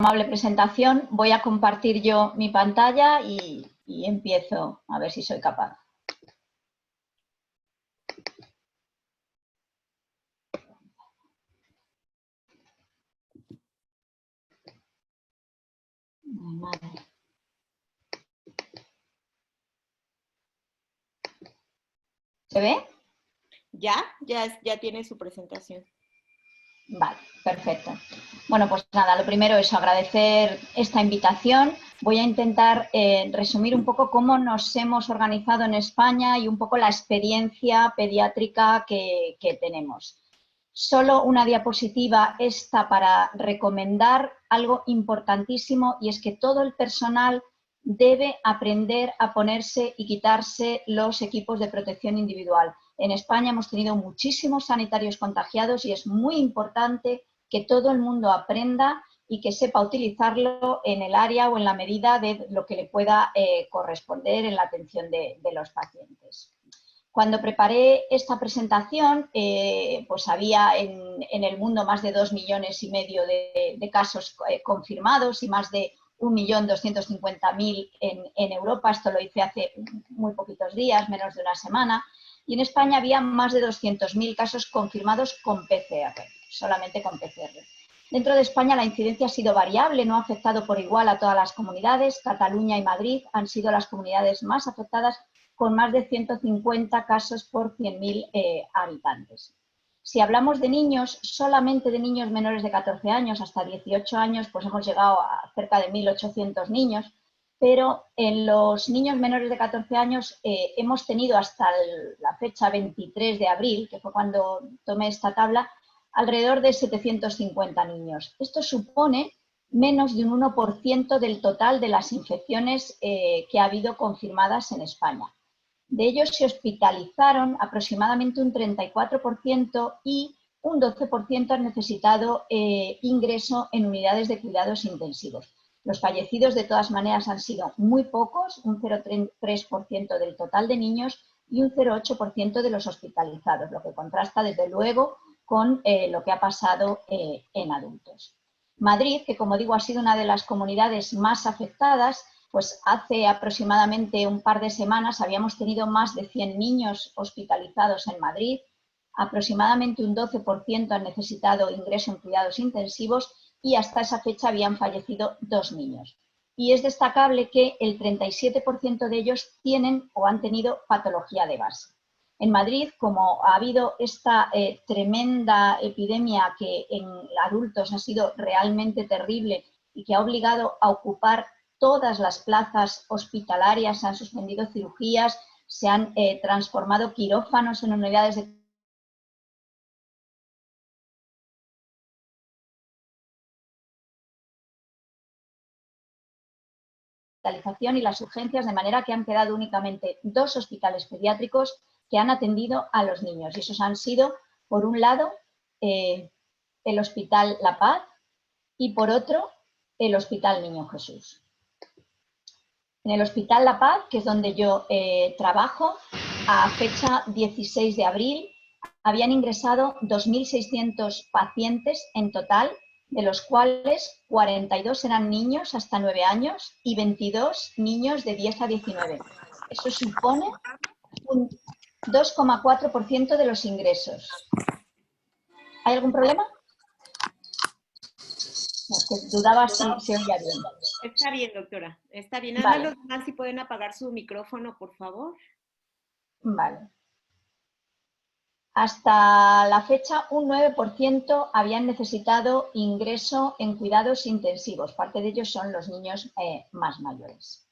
amable presentación. Voy a compartir yo mi pantalla y empiezo a ver si soy capaz. Madre. ¿Se ve? Ya tiene su presentación. Vale, perfecto. Bueno, pues nada, lo primero es agradecer esta invitación. Voy a intentar resumir un poco cómo nos hemos organizado en España y un poco la experiencia pediátrica que tenemos. Solo una diapositiva esta para recomendar algo importantísimo, y es que todo el personal debe aprender a ponerse y quitarse los equipos de protección individual. En España hemos tenido muchísimos sanitarios contagiados y es muy importante que todo el mundo aprenda y que sepa utilizarlo en el área o en la medida de lo que le pueda corresponder en la atención de los pacientes. Cuando preparé esta presentación, pues había en el mundo más de 2,5 millones de casos confirmados y más de 1.250.000 en Europa. Esto lo hice hace muy poquitos días, menos de una semana. Y en España había más de 200.000 casos confirmados con PCR, solamente con PCR. Dentro de España la incidencia ha sido variable, no ha afectado por igual a todas las comunidades. Cataluña y Madrid han sido las comunidades más afectadas, con más de 150 casos por 100.000 habitantes. Si hablamos de niños, solamente de niños menores de 14 años hasta 18 años, pues hemos llegado a cerca de 1.800 niños, pero en los niños menores de 14 años hemos tenido hasta la fecha 23 de abril, que fue cuando tomé esta tabla, alrededor de 750 niños. Esto supone menos de un 1% del total de las infecciones que ha habido confirmadas en España. De ellos se hospitalizaron aproximadamente un 34% y un 12% han necesitado ingreso en unidades de cuidados intensivos. Los fallecidos, de todas maneras, han sido muy pocos, un 0,3% del total de niños y un 0,8% de los hospitalizados, lo que contrasta, desde luego, con lo que ha pasado en adultos. Madrid, que como digo ha sido una de las comunidades más afectadas, pues hace aproximadamente un par de semanas habíamos tenido más de 100 niños hospitalizados en Madrid, aproximadamente un 12% han necesitado ingreso en cuidados intensivos y hasta esa fecha habían fallecido 2 niños. Y es destacable que el 37% de ellos tienen o han tenido patología de base. En Madrid, como ha habido esta tremenda epidemia que en adultos ha sido realmente terrible y que ha obligado a ocupar todas las plazas hospitalarias, se han suspendido cirugías, se han transformado quirófanos en unidades de hospitalización y las urgencias, de manera que han quedado únicamente 2 hospitales pediátricos que han atendido a los niños. Y esos han sido, por un lado, el Hospital La Paz y, por otro, el Hospital Niño Jesús. En el Hospital La Paz, que es donde yo trabajo, a fecha 16 de abril habían ingresado 2.600 pacientes en total, de los cuales 42 eran niños hasta 9 años y 22 niños de 10 a 19. Eso supone un 2,4% de los ingresos. ¿Hay algún problema? No, es que dudaba si se oía bien. Está bien, doctora. Está bien. Vale. Los demás, si pueden apagar su micrófono, por favor. Vale. Hasta la fecha, un 9% habían necesitado ingreso en cuidados intensivos. Parte de ellos son los niños más mayores.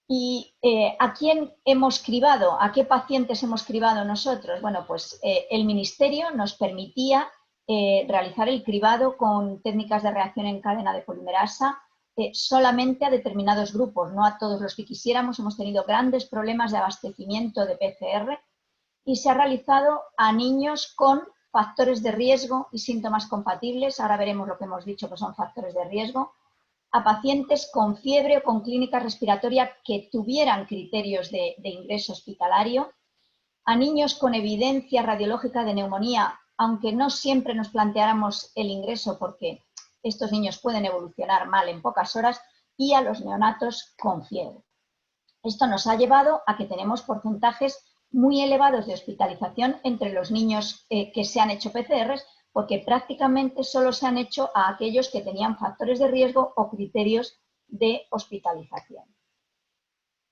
¿Y a quién hemos cribado? ¿A qué pacientes hemos cribado nosotros? Bueno, pues el Ministerio nos permitía realizar el cribado con técnicas de reacción en cadena de polimerasa solamente a determinados grupos, no a todos los que quisiéramos. Hemos tenido grandes problemas de abastecimiento de PCR y se ha realizado a niños con factores de riesgo y síntomas compatibles. Ahora veremos lo que hemos dicho que son factores de riesgo. A pacientes con fiebre o con clínica respiratoria que tuvieran criterios de ingreso hospitalario, a niños con evidencia radiológica de neumonía, aunque no siempre nos planteáramos el ingreso porque estos niños pueden evolucionar mal en pocas horas, y a los neonatos con fiebre. Esto nos ha llevado a que tenemos porcentajes muy elevados de hospitalización entre los niños que se han hecho PCRs, porque prácticamente solo se han hecho a aquellos que tenían factores de riesgo o criterios de hospitalización.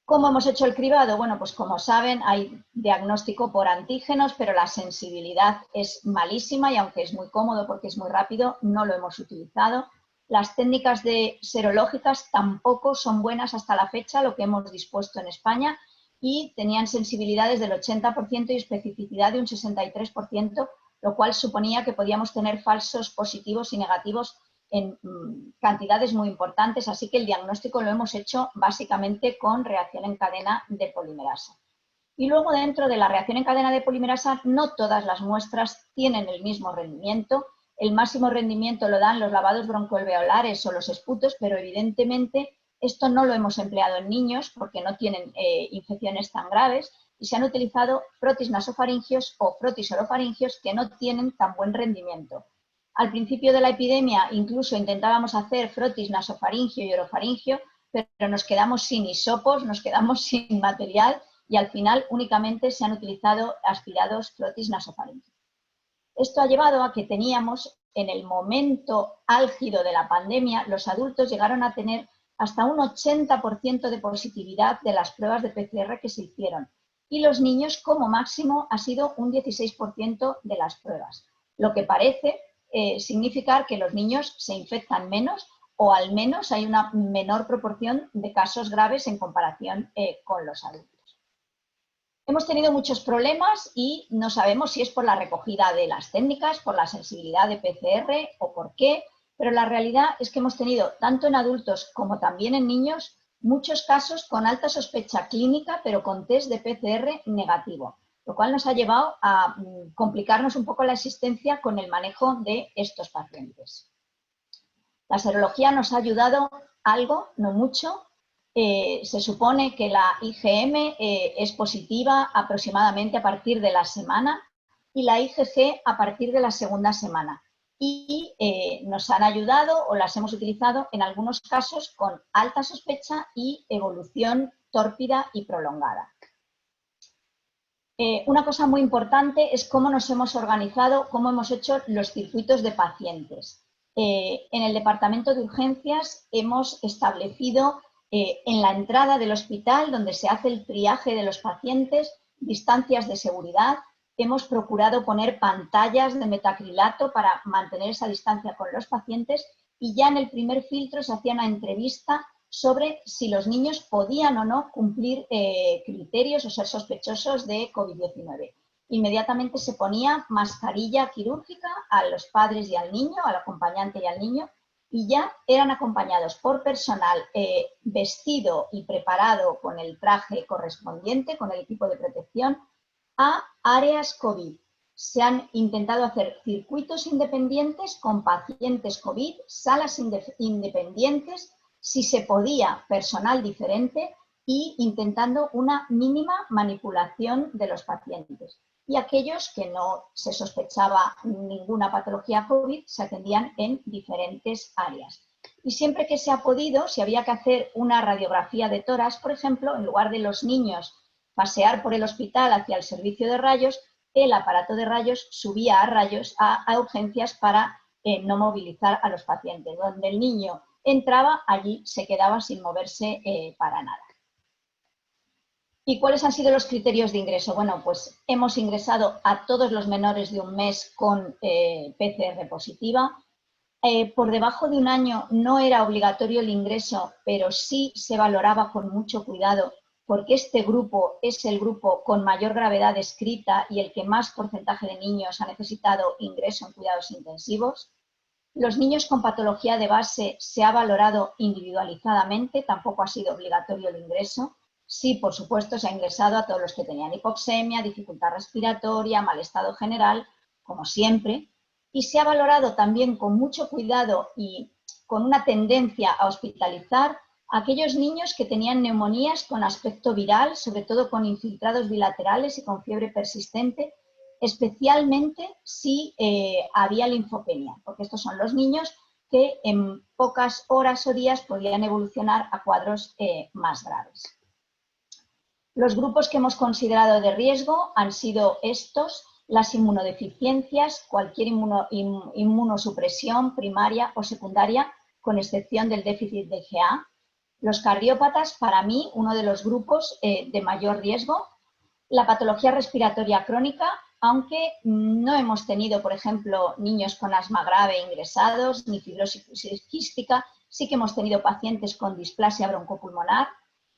¿Cómo hemos hecho el cribado? Bueno, pues como saben, hay diagnóstico por antígenos, pero la sensibilidad es malísima y aunque es muy cómodo porque es muy rápido, no lo hemos utilizado. Las técnicas serológicas tampoco son buenas hasta la fecha, lo que hemos dispuesto en España, y tenían sensibilidades del 80% y especificidad de un 63%, lo cual suponía que podíamos tener falsos positivos y negativos en cantidades muy importantes, así que el diagnóstico lo hemos hecho básicamente con reacción en cadena de polimerasa. Y luego dentro de la reacción en cadena de polimerasa no todas las muestras tienen el mismo rendimiento. El máximo rendimiento lo dan los lavados broncoalveolares o los esputos, pero evidentemente esto no lo hemos empleado en niños porque no tienen infecciones tan graves y se han utilizado frotis nasofaringios o frotis orofaringios que no tienen tan buen rendimiento. Al principio de la epidemia incluso intentábamos hacer frotis nasofaringio y orofaringio, pero nos quedamos sin hisopos, nos quedamos sin material y al final únicamente se han utilizado aspirados frotis nasofaringio. Esto ha llevado a que teníamos, en el momento álgido de la pandemia, los adultos llegaron a tener hasta un 80% de positividad de las pruebas de PCR que se hicieron y los niños como máximo ha sido un 16% de las pruebas, lo que parece significar que los niños se infectan menos o al menos hay una menor proporción de casos graves en comparación con los adultos. Hemos tenido muchos problemas y no sabemos si es por la recogida de las técnicas, por la sensibilidad de PCR o por qué, pero la realidad es que hemos tenido, tanto en adultos como también en niños, muchos casos con alta sospecha clínica, pero con test de PCR negativo, lo cual nos ha llevado a complicarnos un poco la existencia con el manejo de estos pacientes. La serología nos ha ayudado algo, no mucho. Se supone que la IgM es positiva aproximadamente a partir de la semana y la IgG a partir de la segunda semana. Y nos han ayudado o las hemos utilizado en algunos casos con alta sospecha y evolución tórpida y prolongada. Una cosa muy importante es cómo nos hemos organizado, cómo hemos hecho los circuitos de pacientes. En el departamento de urgencias hemos establecido en la entrada del hospital, donde se hace el triaje de los pacientes, distancias de seguridad. Hemos procurado poner pantallas de metacrilato para mantener esa distancia con los pacientes y ya en el primer filtro se hacía una entrevista sobre si los niños podían o no cumplir criterios o ser sospechosos de COVID-19. Inmediatamente se ponía mascarilla quirúrgica a los padres y al niño, al acompañante y al niño, y ya eran acompañados por personal vestido y preparado con el traje correspondiente, con el equipo de protección, a áreas COVID. Se han intentado hacer circuitos independientes con pacientes COVID, salas independientes, si se podía, personal diferente y intentando una mínima manipulación de los pacientes. Y aquellos que no se sospechaba ninguna patología COVID se atendían en diferentes áreas. Y siempre que se ha podido, si había que hacer una radiografía de tórax, por ejemplo, en lugar de los niños pasear por el hospital hacia el servicio de rayos, el aparato de rayos subía a urgencias para no movilizar a los pacientes. Donde el niño entraba, allí se quedaba sin moverse para nada. ¿Y cuáles han sido los criterios de ingreso? Bueno, pues hemos ingresado a todos los menores de un mes con PCR positiva. Por debajo de un año no era obligatorio el ingreso, pero sí se valoraba con mucho cuidado porque este grupo es el grupo con mayor gravedad descrita y el que más porcentaje de niños ha necesitado ingreso en cuidados intensivos. Los niños con patología de base se ha valorado individualizadamente, tampoco ha sido obligatorio el ingreso. Sí, por supuesto, se ha ingresado a todos los que tenían hipoxemia, dificultad respiratoria, mal estado general, como siempre. Y se ha valorado también con mucho cuidado y con una tendencia a hospitalizar a aquellos niños que tenían neumonías con aspecto viral, sobre todo con infiltrados bilaterales y con fiebre persistente, especialmente si había linfopenia, porque estos son los niños que en pocas horas o días podían evolucionar a cuadros más graves. Los grupos que hemos considerado de riesgo han sido estos: las inmunodeficiencias, cualquier inmunosupresión primaria o secundaria, con excepción del déficit de IgA. Los cardiópatas, para mí, uno de los grupos de mayor riesgo. La patología respiratoria crónica, aunque no hemos tenido, por ejemplo, niños con asma grave ingresados, ni fibrosis quística, sí que hemos tenido pacientes con displasia broncopulmonar,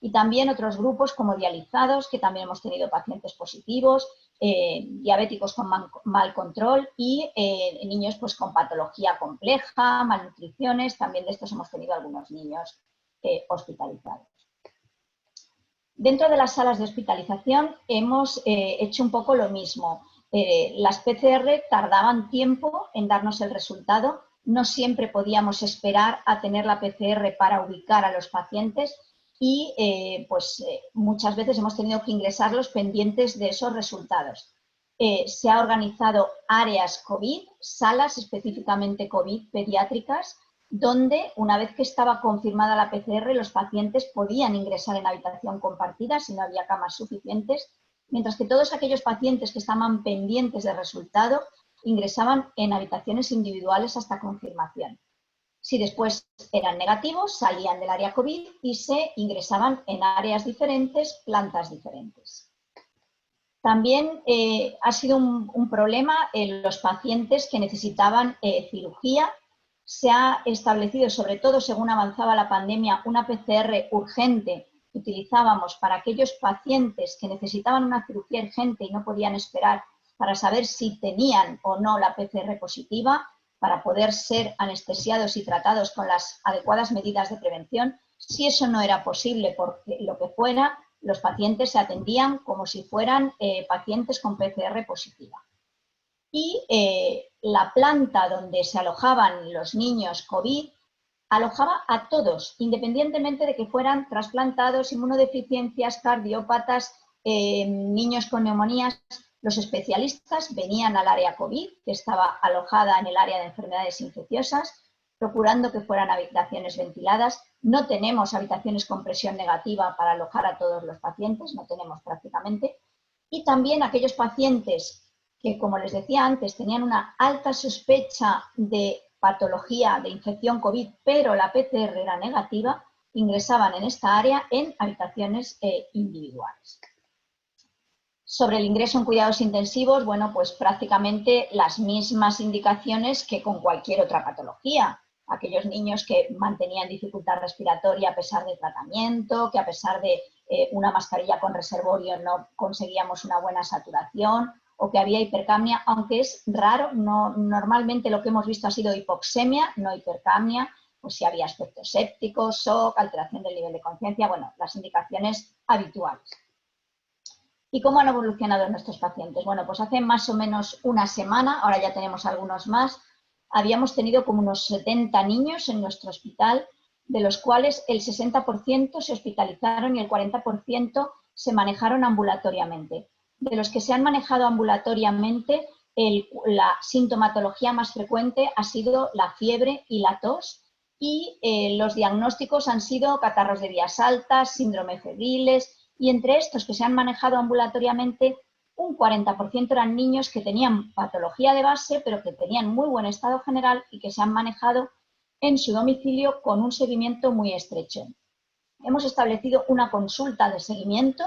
y también otros grupos como dializados, que también hemos tenido pacientes positivos, diabéticos con mal control y niños pues, con patología compleja, malnutriciones, también de estos hemos tenido algunos niños hospitalizados. Dentro de las salas de hospitalización hemos hecho un poco lo mismo. Las PCR tardaban tiempo en darnos el resultado, no siempre podíamos esperar a tener la PCR para ubicar a los pacientes y muchas veces hemos tenido que ingresarlos pendientes de esos resultados. Se ha organizado áreas COVID, salas específicamente COVID pediátricas, donde una vez que estaba confirmada la PCR, los pacientes podían ingresar en habitación compartida si no había camas suficientes, mientras que todos aquellos pacientes que estaban pendientes de resultado ingresaban en habitaciones individuales hasta confirmación. Si después eran negativos, salían del área COVID y se ingresaban en áreas diferentes, plantas diferentes. También ha sido un problema en los pacientes que necesitaban cirugía. Se ha establecido, sobre todo según avanzaba la pandemia, una PCR urgente que utilizábamos para aquellos pacientes que necesitaban una cirugía urgente y no podían esperar, para saber si tenían o no la PCR positiva, para poder ser anestesiados y tratados con las adecuadas medidas de prevención. Si eso no era posible, por lo que fuera, los pacientes se atendían como si fueran pacientes con PCR positiva. Y la planta donde se alojaban los niños COVID alojaba a todos, independientemente de que fueran trasplantados, inmunodeficiencias, cardiópatas, niños con neumonías. Los especialistas venían al área COVID, que estaba alojada en el área de enfermedades infecciosas, procurando que fueran habitaciones ventiladas. No tenemos habitaciones con presión negativa para alojar a todos los pacientes, no tenemos prácticamente. Y también aquellos pacientes que, como les decía antes, tenían una alta sospecha de patología de infección COVID, pero la PCR era negativa, ingresaban en esta área en habitaciones individuales. Sobre el ingreso en cuidados intensivos, bueno, pues prácticamente las mismas indicaciones que con cualquier otra patología. Aquellos niños que mantenían dificultad respiratoria a pesar del tratamiento, que a pesar de una mascarilla con reservorio no conseguíamos una buena saturación, o que había hipercapnia, aunque es raro, normalmente lo que hemos visto ha sido hipoxemia, no hipercapnia, pues si había aspecto séptico, shock, alteración del nivel de conciencia, bueno, las indicaciones habituales. ¿Y cómo han evolucionado nuestros pacientes? Bueno, pues hace más o menos una semana, ahora ya tenemos algunos más, habíamos tenido como unos 70 niños en nuestro hospital, de los cuales el 60% se hospitalizaron y el 40% se manejaron ambulatoriamente. De los que se han manejado ambulatoriamente, la sintomatología más frecuente ha sido la fiebre y la tos, y los diagnósticos han sido catarros de vías altas, síndrome febriles, y entre estos que se han manejado ambulatoriamente, un 40% eran niños que tenían patología de base, pero que tenían muy buen estado general y que se han manejado en su domicilio con un seguimiento muy estrecho. Hemos establecido una consulta de seguimiento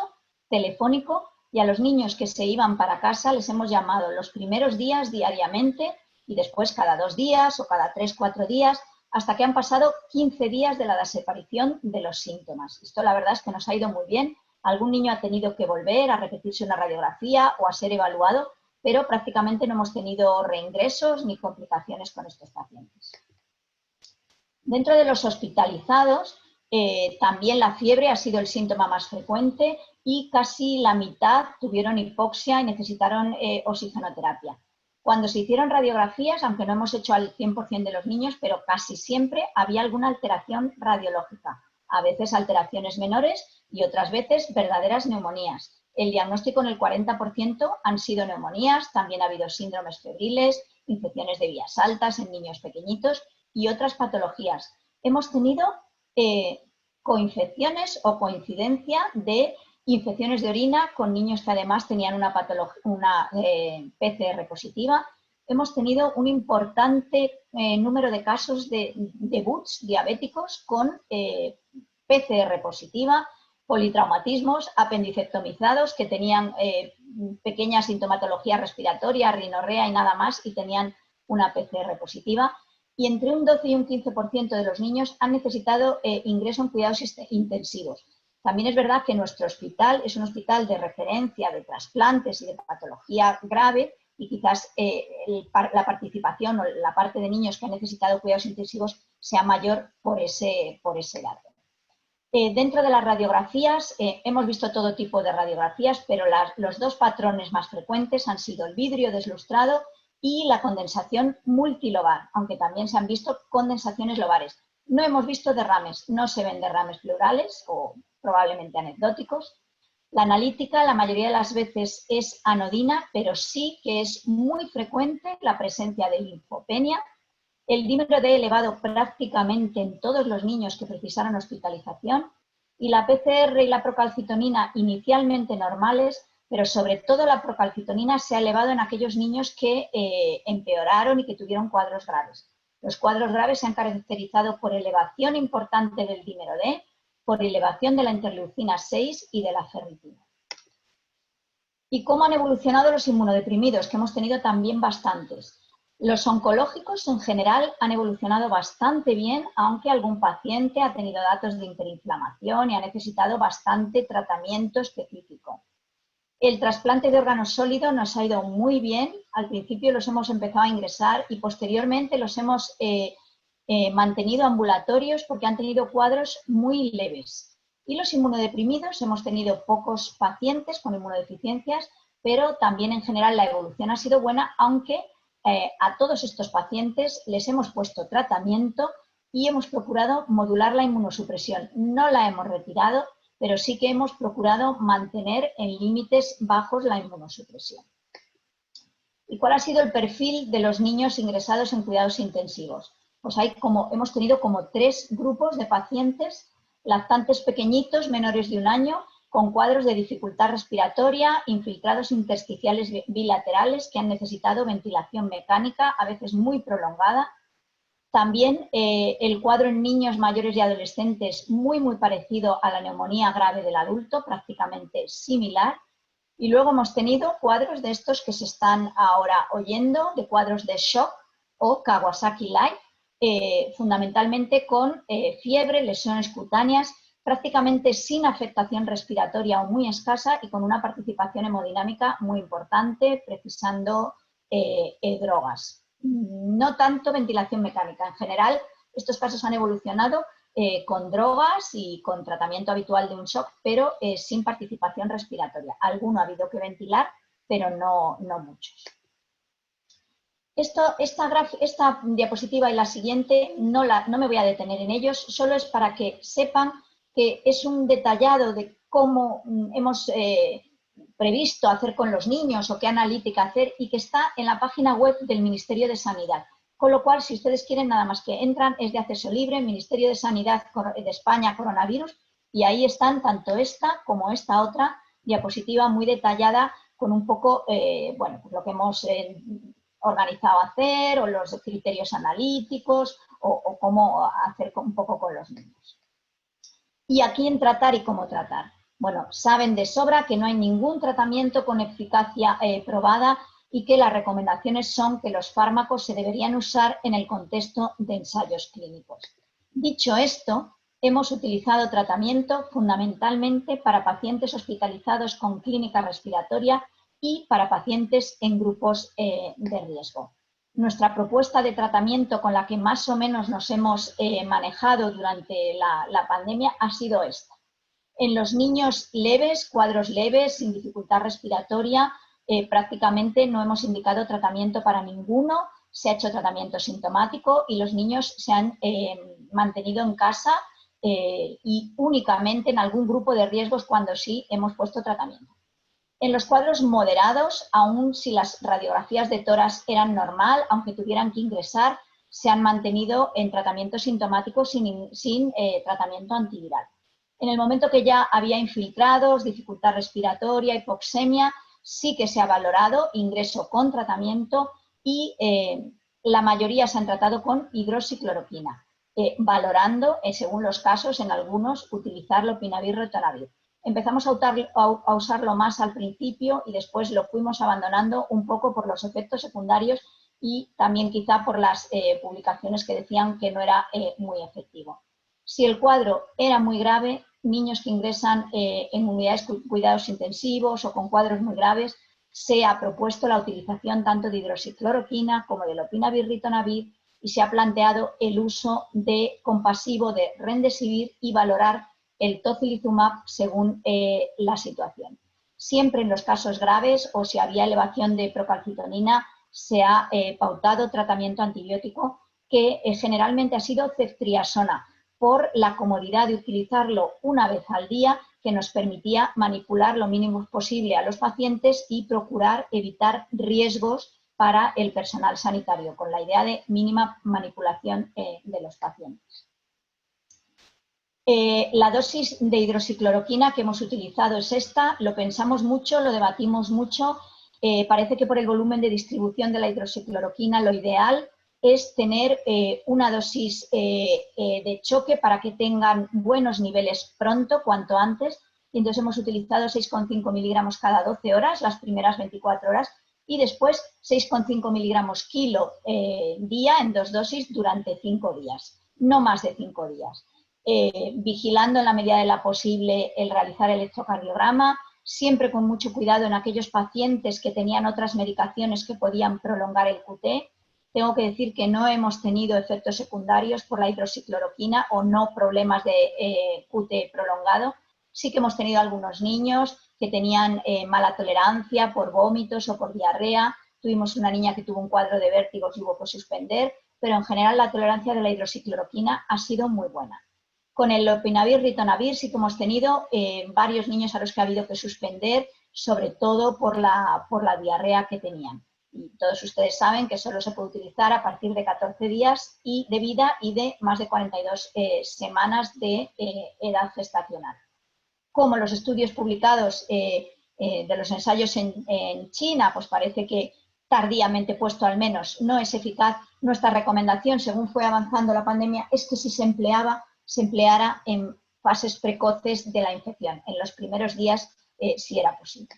telefónico y a los niños que se iban para casa les hemos llamado los primeros días diariamente y después cada 2 días o cada 3, 4 días, hasta que han pasado 15 días de la desaparición de los síntomas. Esto la verdad es que nos ha ido muy bien. Algún niño ha tenido que volver a repetirse una radiografía o a ser evaluado, pero prácticamente no hemos tenido reingresos ni complicaciones con estos pacientes. Dentro de los hospitalizados, también la fiebre ha sido el síntoma más frecuente y casi la mitad tuvieron hipoxia y necesitaron oxigenoterapia. Cuando se hicieron radiografías, aunque no hemos hecho al 100% de los niños, pero casi siempre había alguna alteración radiológica. A veces alteraciones menores y otras veces verdaderas neumonías. El diagnóstico en el 40% han sido neumonías, también ha habido síndromes febriles, infecciones de vías altas en niños pequeñitos y otras patologías. Hemos tenido coinfecciones o coincidencia de infecciones de orina con niños que además tenían una PCR positiva. Hemos tenido un importante número de casos de debuts diabéticos con PCR positiva, politraumatismos, apendicectomizados que tenían pequeña sintomatología respiratoria, rinorrea y nada más y tenían una PCR positiva. Y entre un 12 y un 15% de los niños han necesitado ingreso en cuidados intensivos. También es verdad que nuestro hospital es un hospital de referencia de trasplantes y de patología grave y quizás la participación o la parte de niños que han necesitado cuidados intensivos sea mayor por ese dato. Dentro de las radiografías hemos visto todo tipo de radiografías, pero los dos patrones más frecuentes han sido el vidrio deslustrado y la condensación multilobar, aunque también se han visto condensaciones lobares. No hemos visto derrames, no se ven derrames pleurales o probablemente anecdóticos. La analítica la mayoría de las veces es anodina, pero sí que es muy frecuente la presencia de linfopenia. El dímero D elevado prácticamente en todos los niños que precisaron hospitalización y la PCR y la procalcitonina inicialmente normales, pero sobre todo la procalcitonina se ha elevado en aquellos niños que empeoraron y que tuvieron cuadros graves. Los cuadros graves se han caracterizado por elevación importante del dímero D, por elevación de la interleucina 6 y de la ferritina. ¿Y cómo han evolucionado los inmunodeprimidos? Que hemos tenido también bastantes. Los oncológicos en general han evolucionado bastante bien, aunque algún paciente ha tenido datos de hiperinflamación y ha necesitado bastante tratamiento específico. El trasplante de órganos sólidos nos ha ido muy bien. Al principio los hemos empezado a ingresar y posteriormente los hemos mantenido ambulatorios porque han tenido cuadros muy leves. Y los inmunodeprimidos, hemos tenido pocos pacientes con inmunodeficiencias, pero también en general la evolución ha sido buena, aunque a todos estos pacientes les hemos puesto tratamiento y hemos procurado modular la inmunosupresión. No la hemos retirado, pero sí que hemos procurado mantener en límites bajos la inmunosupresión. ¿Y cuál ha sido el perfil de los niños ingresados en cuidados intensivos? Pues hemos tenido como 3 grupos de pacientes, lactantes pequeñitos, menores de 1 año, con cuadros de dificultad respiratoria, infiltrados intersticiales bilaterales que han necesitado ventilación mecánica, a veces muy prolongada. También el cuadro en niños mayores y adolescentes muy parecido a la neumonía grave del adulto, prácticamente similar. Y luego hemos tenido cuadros de estos que se están ahora oyendo, de cuadros de shock o Kawasaki-like, fundamentalmente con fiebre, lesiones cutáneas, prácticamente sin afectación respiratoria o muy escasa y con una participación hemodinámica muy importante, precisando drogas. No tanto ventilación mecánica. En general, estos casos han evolucionado con drogas y con tratamiento habitual de un shock, pero sin participación respiratoria. Alguno ha habido que ventilar, pero no muchos. Esta diapositiva y la siguiente no me voy a detener en ellos, solo es para que sepan que es un detallado de cómo hemos previsto hacer con los niños o qué analítica hacer y que está en la página web del Ministerio de Sanidad. Con lo cual, si ustedes quieren, nada más que entran, es de acceso libre, Ministerio de Sanidad de España, coronavirus, y ahí están tanto esta como esta otra diapositiva muy detallada con un poco, pues lo que hemos organizado hacer o los criterios analíticos o cómo hacer un poco con los niños. ¿Y a quién tratar y cómo tratar? Bueno, saben de sobra que no hay ningún tratamiento con eficacia probada y que las recomendaciones son que los fármacos se deberían usar en el contexto de ensayos clínicos. Dicho esto, hemos utilizado tratamiento fundamentalmente para pacientes hospitalizados con clínica respiratoria y para pacientes en grupos de riesgo. Nuestra propuesta de tratamiento con la que más o menos nos hemos manejado durante la pandemia ha sido esta. En los niños leves, cuadros leves, sin dificultad respiratoria, prácticamente no hemos indicado tratamiento para ninguno, se ha hecho tratamiento sintomático y los niños se han mantenido en casa y únicamente en algún grupo de riesgos cuando sí hemos puesto tratamiento. En los cuadros moderados, aun si las radiografías de tórax eran normal, aunque tuvieran que ingresar, se han mantenido en tratamiento sintomático sin tratamiento antiviral. En el momento que ya había infiltrados, dificultad respiratoria, hipoxemia, sí que se ha valorado ingreso con tratamiento y la mayoría se han tratado con hidroxicloroquina, valorando, según los casos, en algunos, utilizar lopinavir ritonavir. Empezamos a usarlo más al principio y después lo fuimos abandonando un poco por los efectos secundarios y también quizá por las publicaciones que decían que no era muy efectivo. Si el cuadro era muy grave, niños que ingresan en unidades de cuidados intensivos o con cuadros muy graves, se ha propuesto la utilización tanto de hidroxicloroquina como de lopinavir ritonavir y se ha planteado el uso de compasivo de remdesivir y valorar el tocilizumab según la situación. Siempre en los casos graves o si había elevación de procalcitonina se ha pautado tratamiento antibiótico que generalmente ha sido ceftriaxona, por la comodidad de utilizarlo una vez al día, que nos permitía manipular lo mínimo posible a los pacientes y procurar evitar riesgos para el personal sanitario, con la idea de mínima manipulación de los pacientes. La dosis de hidroxicloroquina que hemos utilizado es esta, lo pensamos mucho, lo debatimos mucho, parece que por el volumen de distribución de la hidroxicloroquina lo ideal es tener una dosis de choque para que tengan buenos niveles pronto, cuanto antes, y entonces hemos utilizado 6,5 miligramos cada 12 horas, las primeras 24 horas, y después 6,5 miligramos kilo día en 2 dosis durante 5 días, no más de 5 días. Vigilando en la medida de la posible el realizar el electrocardiograma, siempre con mucho cuidado en aquellos pacientes que tenían otras medicaciones que podían prolongar el QT. Tengo que decir que no hemos tenido efectos secundarios por la hidroxicloroquina o no problemas de QT prolongado. Sí que hemos tenido algunos niños que tenían mala tolerancia por vómitos o por diarrea. Tuvimos una niña que tuvo un cuadro de vértigos y hubo que suspender, pero en general la tolerancia de la hidroxicloroquina ha sido muy buena. Con el lopinavir ritonavir sí que hemos tenido varios niños a los que ha habido que suspender, sobre todo por la diarrea que tenían. Y todos ustedes saben que solo se puede utilizar a partir de 14 días de vida y de más de 42 semanas de edad gestacional. Como los estudios publicados de los ensayos en China, pues parece que tardíamente puesto al menos no es eficaz, nuestra recomendación, según fue avanzando la pandemia, es que si se empleara en fases precoces de la infección, en los primeros días, si era posible.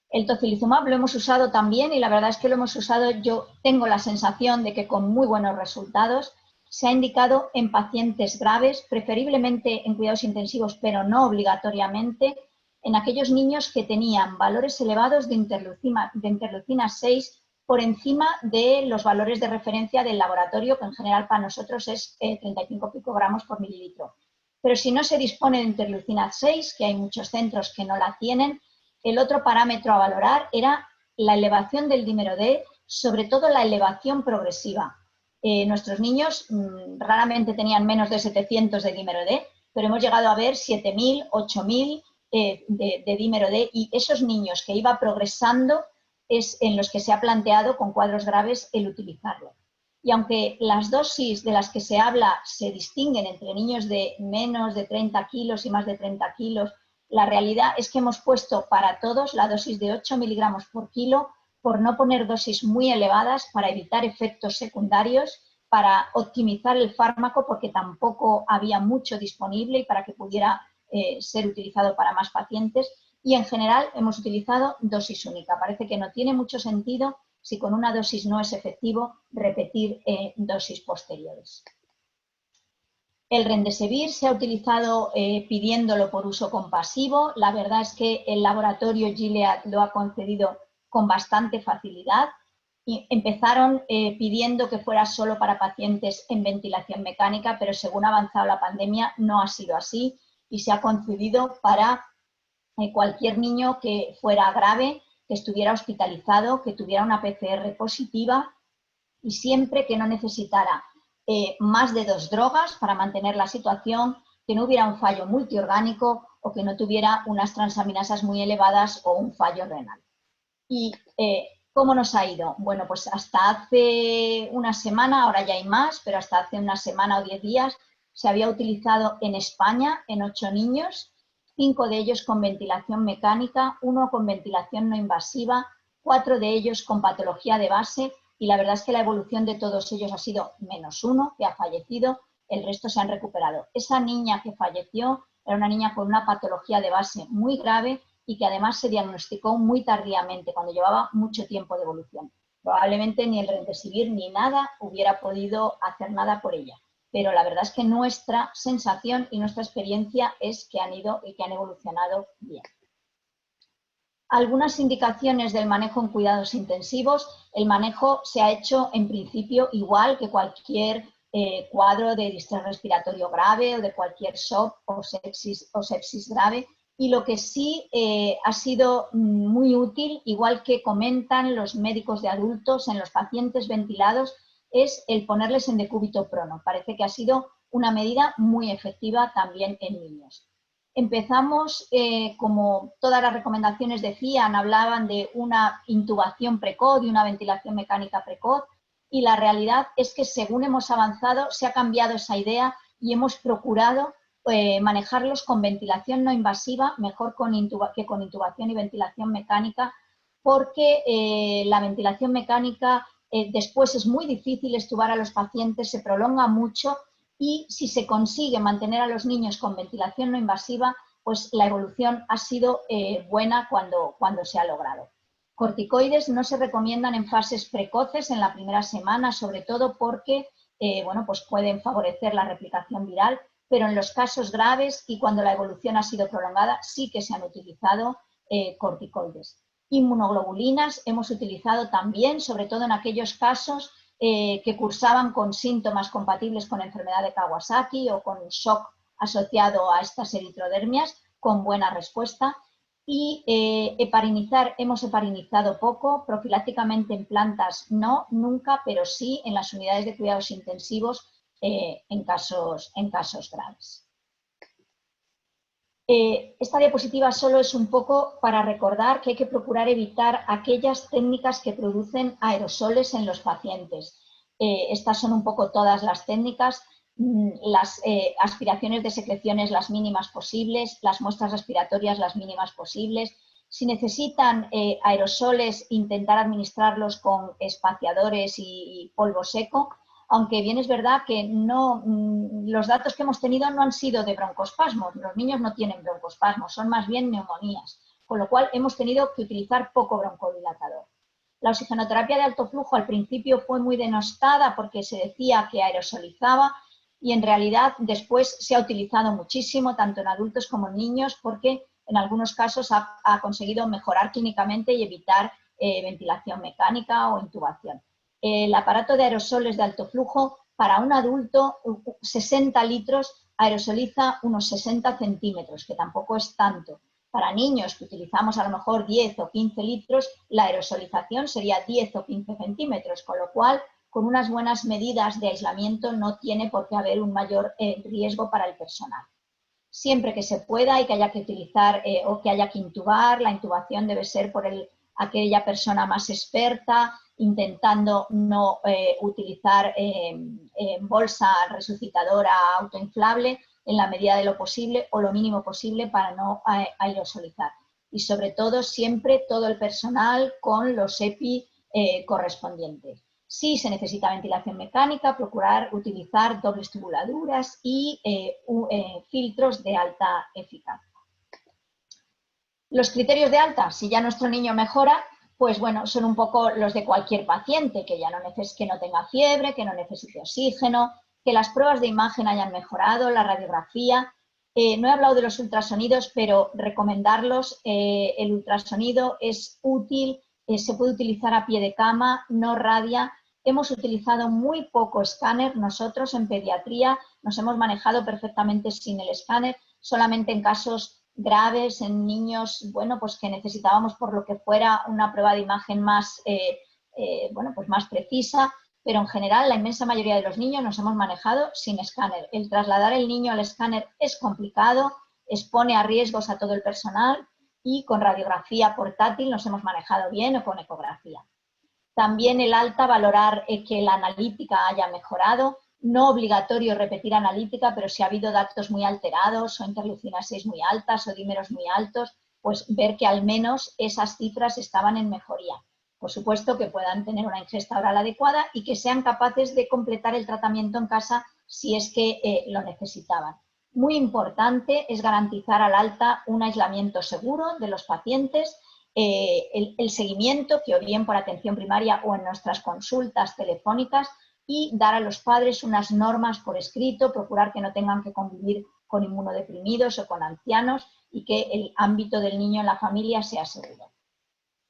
El tocilizumab lo hemos usado también y la verdad es que lo hemos usado, yo tengo la sensación de que con muy buenos resultados. Se ha indicado en pacientes graves, preferiblemente en cuidados intensivos, pero no obligatoriamente, en aquellos niños que tenían valores elevados de interleucina 6 por encima de los valores de referencia del laboratorio, que en general para nosotros es 35 picogramos por mililitro. Pero si no se dispone de interleucina 6, que hay muchos centros que no la tienen, el otro parámetro a valorar era la elevación del dímero D, sobre todo la elevación progresiva. Nuestros niños raramente tenían menos de 700 de dímero D, pero hemos llegado a ver 7.000, 8.000 de dímero D, y esos niños que iba progresando es en los que se ha planteado con cuadros graves el utilizarlo. Y aunque las dosis de las que se habla se distinguen entre niños de menos de 30 kilos y más de 30 kilos, la realidad es que hemos puesto para todos la dosis de 8 miligramos por kilo, por no poner dosis muy elevadas para evitar efectos secundarios, para optimizar el fármaco porque tampoco había mucho disponible y para que pudiera ser utilizado para más pacientes. Y en general hemos utilizado dosis única. Parece que no tiene mucho sentido, si con una dosis no es efectivo, repetir dosis posteriores. El remdesivir se ha utilizado pidiéndolo por uso compasivo. La verdad es que el laboratorio Gilead lo ha concedido con bastante facilidad. Y empezaron pidiendo que fuera solo para pacientes en ventilación mecánica, pero según ha avanzado la pandemia no ha sido así y se ha concedido para cualquier niño que fuera grave, que estuviera hospitalizado, que tuviera una PCR positiva y siempre que no necesitara más de 2 drogas para mantener la situación, que no hubiera un fallo multiorgánico o que no tuviera unas transaminasas muy elevadas o un fallo renal. Y ¿Cómo nos ha ido? Bueno, pues hasta hace una semana, ahora ya hay más, pero hasta hace una semana o 10 días se había utilizado en España en 8 niños, 5 de ellos con ventilación mecánica, 1 con ventilación no invasiva, 4 de ellos con patología de base, y la verdad es que la evolución de todos ellos ha sido -1, que ha fallecido, el resto se han recuperado. Esa niña que falleció era una niña con una patología de base muy grave y que además se diagnosticó muy tardíamente, cuando llevaba mucho tiempo de evolución. Probablemente ni el Remdesivir ni nada hubiera podido hacer nada por ella, pero la verdad es que nuestra sensación y nuestra experiencia es que han ido y que han evolucionado bien. Algunas indicaciones del manejo en cuidados intensivos. El manejo se ha hecho en principio igual que cualquier cuadro de distrés respiratorio grave o de cualquier SOP o sepsis grave, y lo que sí ha sido muy útil, igual que comentan los médicos de adultos en los pacientes ventilados, es el ponerles en decúbito prono. Parece que ha sido una medida muy efectiva también en niños. Empezamos, como todas las recomendaciones decían, hablaban de una intubación precoz y una ventilación mecánica precoz, y la realidad es que según hemos avanzado se ha cambiado esa idea y hemos procurado manejarlos con ventilación no invasiva, mejor que con intubación y ventilación mecánica, porque la ventilación mecánica después es muy difícil extubar a los pacientes, se prolonga mucho, y si se consigue mantener a los niños con ventilación no invasiva, pues la evolución ha sido buena cuando se ha logrado. Corticoides no se recomiendan en fases precoces, en la primera semana, sobre todo porque bueno, pues pueden favorecer la replicación viral, pero en los casos graves y cuando la evolución ha sido prolongada sí que se han utilizado corticoides. Inmunoglobulinas hemos utilizado también, sobre todo en aquellos casos que cursaban con síntomas compatibles con enfermedad de Kawasaki o con shock asociado a estas eritrodermias, con buena respuesta. Y heparinizar, hemos heparinizado poco, profilácticamente en plantas no, nunca, pero sí en las unidades de cuidados intensivos en casos graves. Esta diapositiva solo es un poco para recordar que hay que procurar evitar aquellas técnicas que producen aerosoles en los pacientes. Estas son un poco todas las técnicas, las aspiraciones de secreciones las mínimas posibles, las muestras respiratorias las mínimas posibles. Si necesitan aerosoles, intentar administrarlos con espaciadores y polvo seco, aunque bien es verdad que no, los datos que hemos tenido no han sido de broncoespasmos, los niños no tienen broncoespasmos, son más bien neumonías, con lo cual hemos tenido que utilizar poco broncodilatador. La oxigenoterapia de alto flujo al principio fue muy denostada porque se decía que aerosolizaba, y en realidad después se ha utilizado muchísimo, tanto en adultos como en niños, porque en algunos casos ha conseguido mejorar clínicamente y evitar ventilación mecánica o intubación. El aparato de aerosoles de alto flujo, para un adulto, 60 litros, aerosoliza unos 60 centímetros, que tampoco es tanto. Para niños, que utilizamos a lo mejor 10 o 15 litros, la aerosolización sería 10 o 15 centímetros, con lo cual, con unas buenas medidas de aislamiento, no tiene por qué haber un mayor riesgo para el personal. Siempre que se pueda y que haya que utilizar o que haya que intubar, la intubación debe ser por aquella persona más experta, intentando no utilizar bolsa resucitadora autoinflable en la medida de lo posible o lo mínimo posible para no aerosolizar. Y sobre todo, siempre todo el personal con los EPI correspondientes. Si se necesita ventilación mecánica, procurar utilizar dobles tubuladuras y filtros de alta eficacia. Los criterios de alta, si ya nuestro niño mejora, pues bueno, son un poco los de cualquier paciente, que ya que no tenga fiebre, que no necesite oxígeno, que las pruebas de imagen hayan mejorado, la radiografía. No he hablado de los ultrasonidos, pero recomendarlos. El ultrasonido es útil, se puede utilizar a pie de cama, no radia. Hemos utilizado muy poco escáner. Nosotros en pediatría nos hemos manejado perfectamente sin el escáner, solamente en casos graves, en niños, bueno, pues que necesitábamos por lo que fuera una prueba de imagen más, bueno, pues más precisa, pero en general la inmensa mayoría de los niños nos hemos manejado sin escáner. El trasladar el niño al escáner es complicado, expone a riesgos a todo el personal, y con radiografía portátil nos hemos manejado bien, o con ecografía. También el alta, valorar que la analítica haya mejorado. No obligatorio repetir analítica, pero si ha habido datos muy alterados o interleucinas 6 muy altas o dímeros muy altos, pues ver que al menos esas cifras estaban en mejoría. Por supuesto que puedan tener una ingesta oral adecuada y que sean capaces de completar el tratamiento en casa si es que lo necesitaban. Muy importante es garantizar al alta un aislamiento seguro de los pacientes, el seguimiento, que o bien por atención primaria o en nuestras consultas telefónicas, y dar a los padres unas normas por escrito, procurar que no tengan que convivir con inmunodeprimidos o con ancianos y que el ámbito del niño en la familia sea seguro.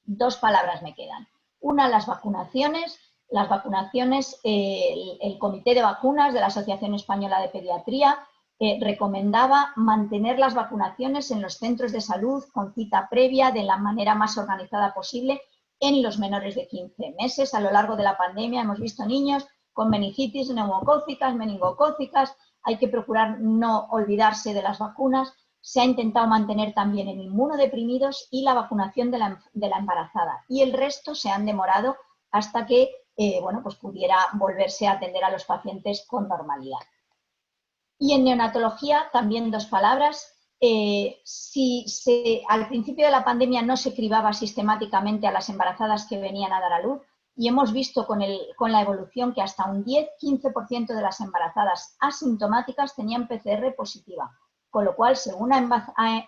2 palabras me quedan. Una, las vacunaciones. Las vacunaciones, el Comité de Vacunas de la Asociación Española de Pediatría recomendaba mantener las vacunaciones en los centros de salud con cita previa de la manera más organizada posible en los menores de 15 meses. A lo largo de la pandemia hemos visto niños con meningitis neumocócicas, meningocócicas. Hay que procurar no olvidarse de las vacunas. Se ha intentado mantener también en inmunodeprimidos y la vacunación de la embarazada. Y el resto se han demorado hasta que bueno, pues pudiera volverse a atender a los pacientes con normalidad. Y en neonatología, también 2 palabras. Al principio de la pandemia no se cribaba sistemáticamente a las embarazadas que venían a dar a luz, y hemos visto con la evolución que hasta un 10-15% de las embarazadas asintomáticas tenían PCR positiva, con lo cual, según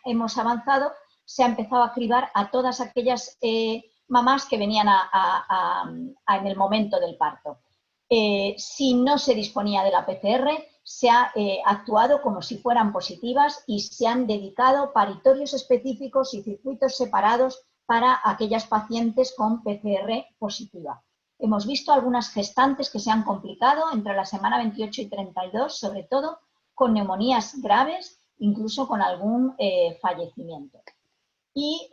hemos avanzado, se ha empezado a cribar a todas aquellas mamás que venían en el momento del parto. Si no se disponía de la PCR, se ha actuado como si fueran positivas y se han dedicado paritorios específicos y circuitos separados para aquellas pacientes con PCR positiva. Hemos visto algunas gestantes que se han complicado entre la semana 28 y 32, sobre todo con neumonías graves, incluso con algún fallecimiento. Y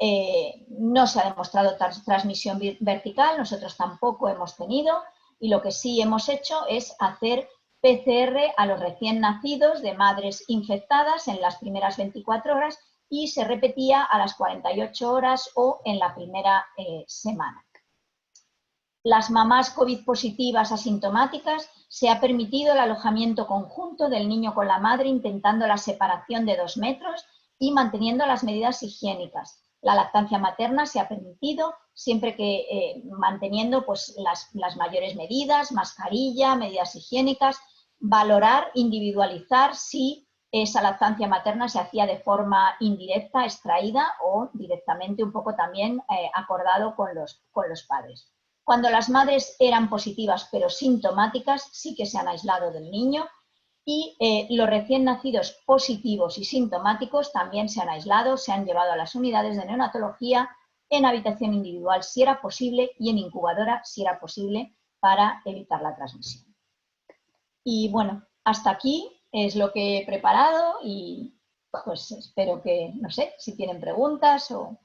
no se ha demostrado transmisión vertical, nosotros tampoco hemos tenido, y lo que sí hemos hecho es hacer PCR a los recién nacidos de madres infectadas en las primeras 24 horas y se repetía a las 48 horas o en la primera semana. Las mamás COVID positivas asintomáticas, se ha permitido el alojamiento conjunto del niño con la madre, intentando la separación de 2 metros y manteniendo las medidas higiénicas. La lactancia materna se ha permitido, siempre que manteniendo pues, las mayores medidas, mascarilla, medidas higiénicas, valorar, individualizar si esa lactancia materna se hacía de forma indirecta, extraída, o directamente un poco también acordado con los padres. Cuando las madres eran positivas pero sintomáticas, sí que se han aislado del niño, y los recién nacidos positivos y sintomáticos también se han aislado, se han llevado a las unidades de neonatología en habitación individual si era posible y en incubadora si era posible para evitar la transmisión. Y bueno, hasta aquí es lo que he preparado y pues espero que, no sé, si tienen preguntas o...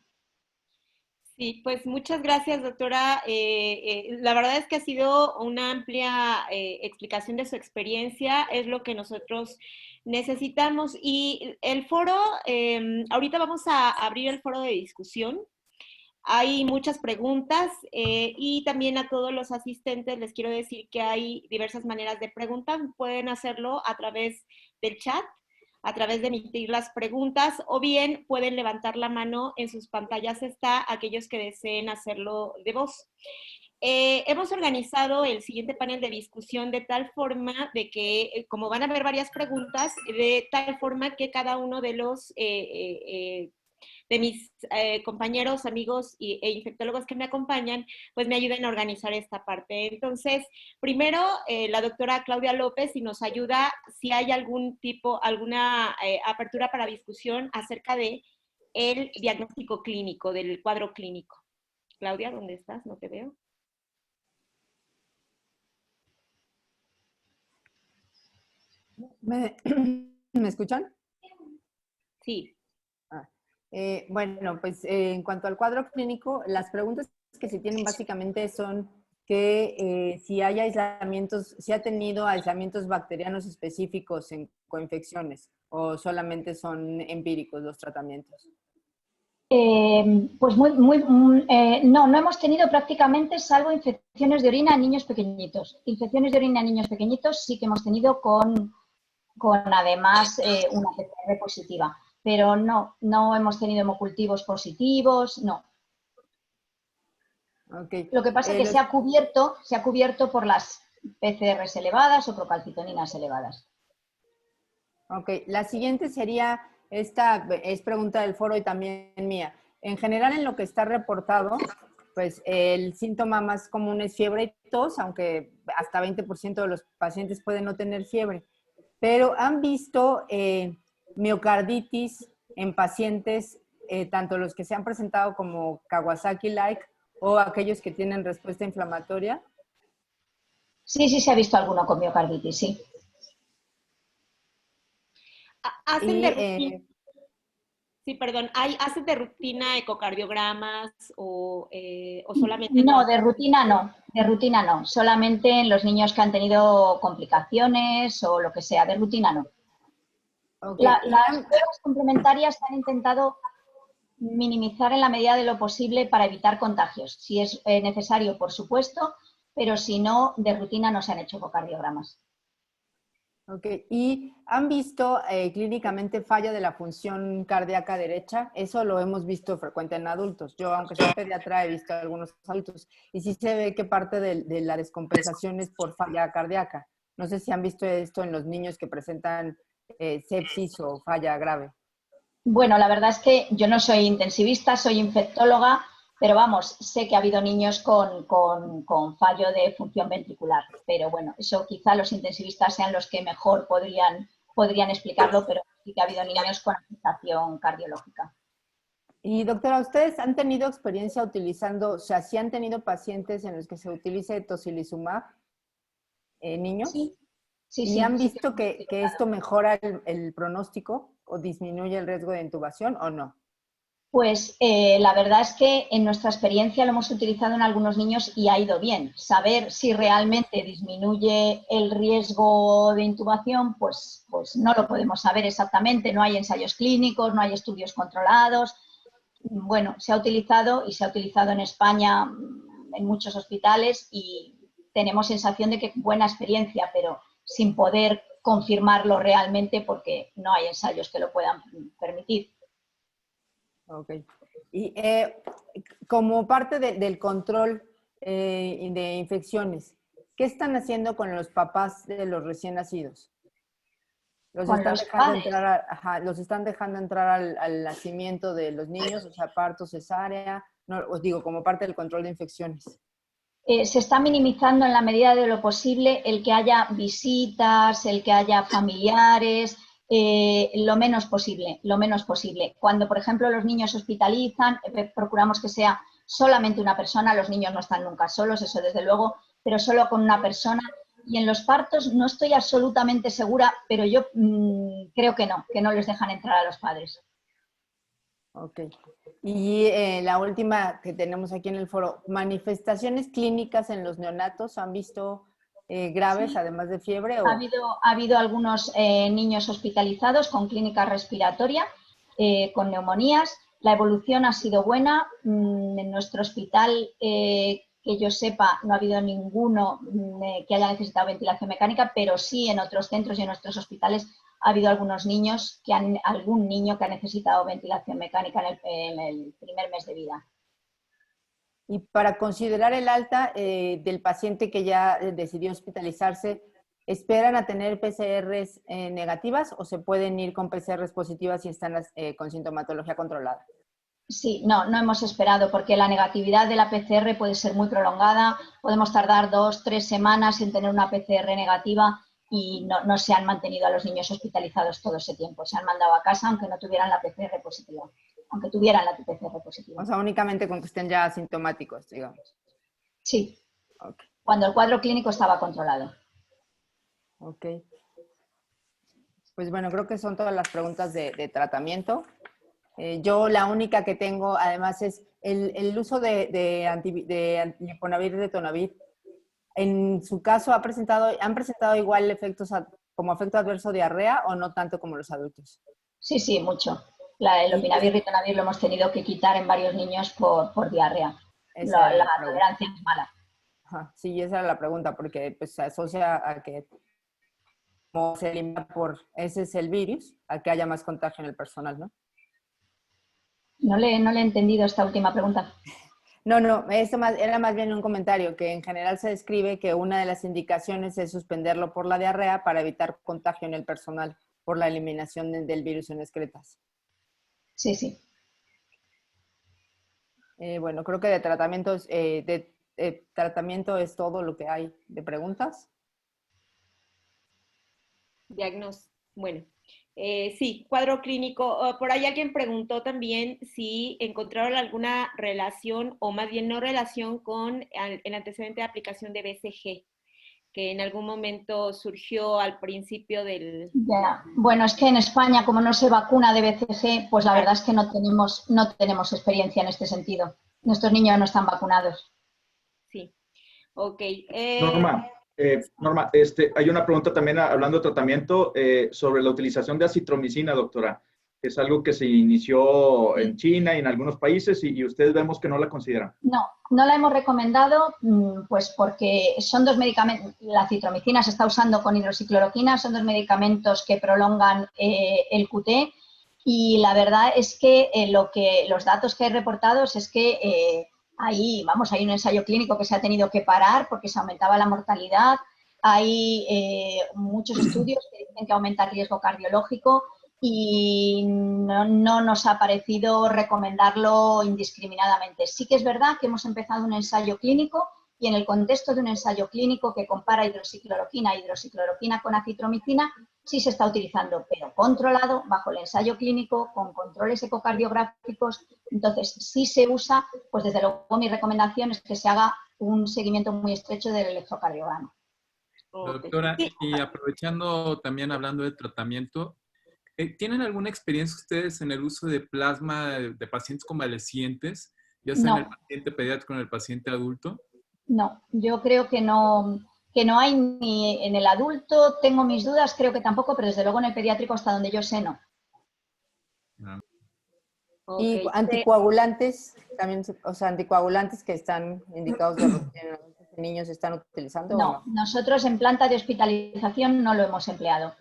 Sí, pues muchas gracias, doctora. La verdad es que ha sido una amplia explicación de su experiencia, es lo que nosotros necesitamos. Y el foro, ahorita vamos a abrir el foro de discusión. Hay muchas preguntas y también a todos los asistentes les quiero decir que hay diversas maneras de preguntar. Pueden hacerlo a través del chat, a través de emitir las preguntas, o bien pueden levantar la mano. En sus pantallas está aquellos que deseen hacerlo de voz. Hemos organizado el siguiente panel de discusión de tal forma de que, como van a haber varias preguntas, de tal forma que cada uno de los de mis compañeros, amigos e infectólogos que me acompañan, pues me ayuden a organizar esta parte. Entonces, primero, la doctora Claudia López, si nos ayuda, si hay alguna apertura para discusión acerca de el diagnóstico clínico, del cuadro clínico. Claudia, ¿dónde estás? No te veo. ¿Me escuchan? Sí. Bueno, pues en cuanto al cuadro clínico, las preguntas que se tienen básicamente son que si hay aislamientos, si ha tenido aislamientos bacterianos específicos en coinfecciones o solamente son empíricos los tratamientos. Pues no hemos tenido prácticamente, salvo infecciones de orina en niños pequeñitos. Infecciones de orina en niños pequeñitos sí que hemos tenido con además una PCR positiva, pero no hemos tenido hemocultivos positivos, no. Okay. Lo que pasa es que se ha cubierto por las PCRs elevadas o procalcitoninas elevadas. Ok, la siguiente sería, esta es pregunta del foro y también mía. En general, en lo que está reportado, pues el síntoma más común es fiebre y tos, aunque hasta 20% de los pacientes pueden no tener fiebre. Pero han visto miocarditis en pacientes, tanto los que se han presentado como Kawasaki-like o aquellos que tienen respuesta inflamatoria. Sí, se ha visto alguno con miocarditis, sí. ¿Hacen de rutina? Sí, perdón. ¿Hacen de rutina ecocardiogramas o solamente no? De rutina no. De rutina no. Solamente en los niños que han tenido complicaciones o lo que sea. De rutina no. Okay. Las pruebas complementarias se han intentado minimizar en la medida de lo posible para evitar contagios. Si es necesario, por supuesto, pero si no, de rutina no se han hecho ecocardiogramas. Ok, ¿y han visto clínicamente falla de la función cardíaca derecha? Eso lo hemos visto frecuente en adultos. Yo, aunque soy pediatra, he visto algunos adultos. Y sí se ve que parte de la descompensación es por falla cardíaca. No sé si han visto esto en los niños que presentan sepsis o falla grave. Bueno, la verdad es que yo no soy intensivista, soy infectóloga, pero vamos, sé que ha habido niños con fallo de función ventricular. Pero bueno, eso quizá los intensivistas sean los que mejor podrían explicarlo, pero sí que ha habido niños con afectación cardiológica. Y doctora, ¿ustedes han tenido experiencia utilizando, o sea, sí han tenido pacientes en los que se utilice tocilizumab, niños? Sí, ¿Y han visto sí, que esto mejora el pronóstico o disminuye el riesgo de intubación o no? Pues la verdad es que en nuestra experiencia lo hemos utilizado en algunos niños y ha ido bien. Saber si realmente disminuye el riesgo de intubación, pues no lo podemos saber exactamente. No hay ensayos clínicos, no hay estudios controlados. Bueno, se ha utilizado y se ha utilizado en España en muchos hospitales y tenemos sensación de que buena experiencia, pero sin poder confirmarlo realmente porque no hay ensayos que lo puedan permitir. Ok. Y como parte del control de infecciones, ¿qué están haciendo con los papás de los recién nacidos? ¿Los Con están los dejando padres. entrar, los están dejando entrar al nacimiento de los niños, o sea, parto, cesárea? No, os digo, como parte del control de infecciones. Se está minimizando en la medida de lo posible el que haya visitas, el que haya familiares, lo menos posible, lo menos posible. Cuando, por ejemplo, los niños hospitalizan, procuramos que sea solamente una persona, los niños no están nunca solos, eso desde luego, pero solo con una persona. Y en los partos no estoy absolutamente segura, pero yo creo que no les dejan entrar a los padres. Ok. Y la última que tenemos aquí en el foro, manifestaciones clínicas en los neonatos, ¿han visto graves, Sí, además de fiebre? ha habido algunos niños hospitalizados con clínica respiratoria, con neumonías. La evolución ha sido buena. En nuestro hospital, que yo sepa, no ha habido ninguno que haya necesitado ventilación mecánica, pero sí en otros centros y en nuestros hospitales ha habido algunos niños algún niño que ha necesitado ventilación mecánica en el primer mes de vida. Y para considerar el alta del paciente que ya decidió hospitalizarse, ¿esperan a tener PCRs negativas o se pueden ir con PCRs positivas si están con sintomatología controlada? Sí, no hemos esperado porque la negatividad de la PCR puede ser muy prolongada. Podemos tardar 2, 3 semanas en tener una PCR negativa y no se han mantenido a los niños hospitalizados todo ese tiempo. Se han mandado a casa aunque no tuvieran la PCR positiva. Aunque tuvieran la PCR positiva. O sea, únicamente con que estén ya asintomáticos, digamos. Sí, Okay. cuando el cuadro clínico estaba controlado. Ok. Pues bueno, creo que son todas las preguntas de tratamiento. Yo la única que tengo, además, es el uso de Liponavir y Ritonavir. En su caso, ¿han presentado igual efectos como efecto adverso diarrea o no tanto como los adultos? Sí, mucho. El lopinavir, ritonavir lo hemos tenido que quitar en varios niños por diarrea. La tolerancia es mala. Ajá, sí, esa era la pregunta, porque pues, se asocia a que como se elimina ese es el virus, a que haya más contagio en el personal, ¿no? No le he entendido esta última pregunta. No, esto era más bien un comentario, que en general se describe que una de las indicaciones es suspenderlo por la diarrea para evitar contagio en el personal por la eliminación del virus en excretas. Sí, sí. Bueno, creo que de tratamiento es todo lo que hay de preguntas. Bueno, sí, cuadro clínico. Por ahí alguien preguntó también si encontraron alguna relación, o más bien no relación, con el antecedente de aplicación de BCG, que en algún momento surgió al principio del... Ya. Bueno, es que en España, como no se vacuna de BCG, pues la verdad es que no tenemos experiencia en este sentido. Nuestros niños no están vacunados. Sí, ok. Norma, hay una pregunta también hablando de tratamiento sobre la utilización de acitromicina, doctora. Es algo que se inició en China y en algunos países y ustedes vemos que no la consideran. No la hemos recomendado pues porque son dos medicamentos. La acitromicina se está usando con hidroxicloroquina, son dos medicamentos que prolongan el QT y la verdad es que los datos que hay reportados es que hay un ensayo clínico que se ha tenido que parar porque se aumentaba la mortalidad. Hay muchos estudios que dicen que aumenta el riesgo cardiológico y no nos ha parecido recomendarlo indiscriminadamente. Sí que es verdad que hemos empezado un ensayo clínico y en el contexto de un ensayo clínico que compara hidroxicloroquina con acitromicina, sí se está utilizando, pero controlado bajo el ensayo clínico, con controles ecocardiográficos. Entonces, sí se usa, pues desde luego mi recomendación es que se haga un seguimiento muy estrecho del electrocardiograma. Doctora, y aprovechando también hablando de tratamiento, ¿tienen alguna experiencia ustedes en el uso de plasma de pacientes convalecientes, ya sea en el paciente pediátrico o en el paciente adulto? No, yo creo que no hay ni en el adulto, tengo mis dudas, creo que tampoco, pero desde luego en el pediátrico hasta donde yo sé no. Y anticoagulantes, también, o sea, anticoagulantes que están indicados de rutina en niños, ¿se están utilizando o no? Nosotros en planta de hospitalización no lo hemos empleado.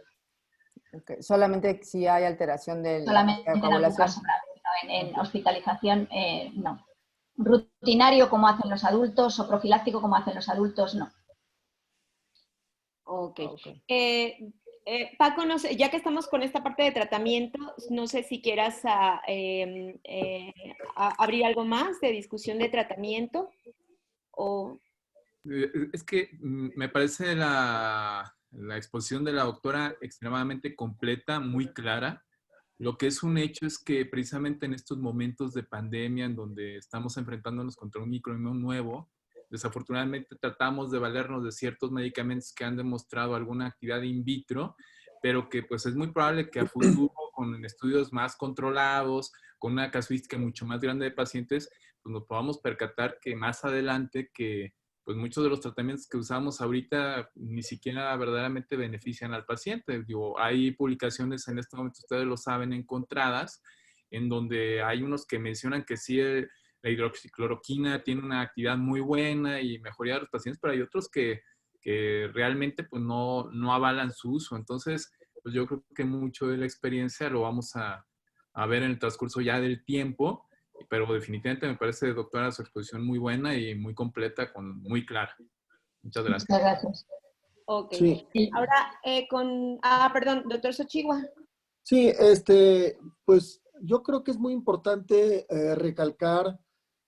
Okay. Solamente si hay alteración de solamente la en algún caso grave, en hospitalización no. Rutinario como hacen los adultos o profiláctico como hacen los adultos, no. Ok. Paco, no sé, ya que estamos con esta parte de tratamiento, no sé si quieras abrir algo más de discusión de tratamiento o... Es que me parece la exposición de la doctora extremadamente completa, muy clara. Lo que es un hecho es que precisamente en estos momentos de pandemia en donde estamos enfrentándonos contra un microinmune nuevo, desafortunadamente tratamos de valernos de ciertos medicamentos que han demostrado alguna actividad in vitro, pero que pues es muy probable que a futuro, con estudios más controlados, con una casuística mucho más grande de pacientes, pues nos podamos percatar que más adelante que pues muchos de los tratamientos que usamos ahorita ni siquiera verdaderamente benefician al paciente. Digo, hay publicaciones en este momento, ustedes lo saben, encontradas, en donde hay unos que mencionan que sí, la hidroxicloroquina tiene una actividad muy buena y mejoría de los pacientes, pero hay otros que realmente pues no avalan su uso. Entonces, pues yo creo que mucho de la experiencia lo vamos a ver en el transcurso ya del tiempo, pero definitivamente me parece, doctora, su exposición muy buena y muy completa, muy clara. Muchas gracias. Muchas gracias. Ok. Sí. Ahora, perdón, doctor Sochigua. Sí, pues yo creo que es muy importante recalcar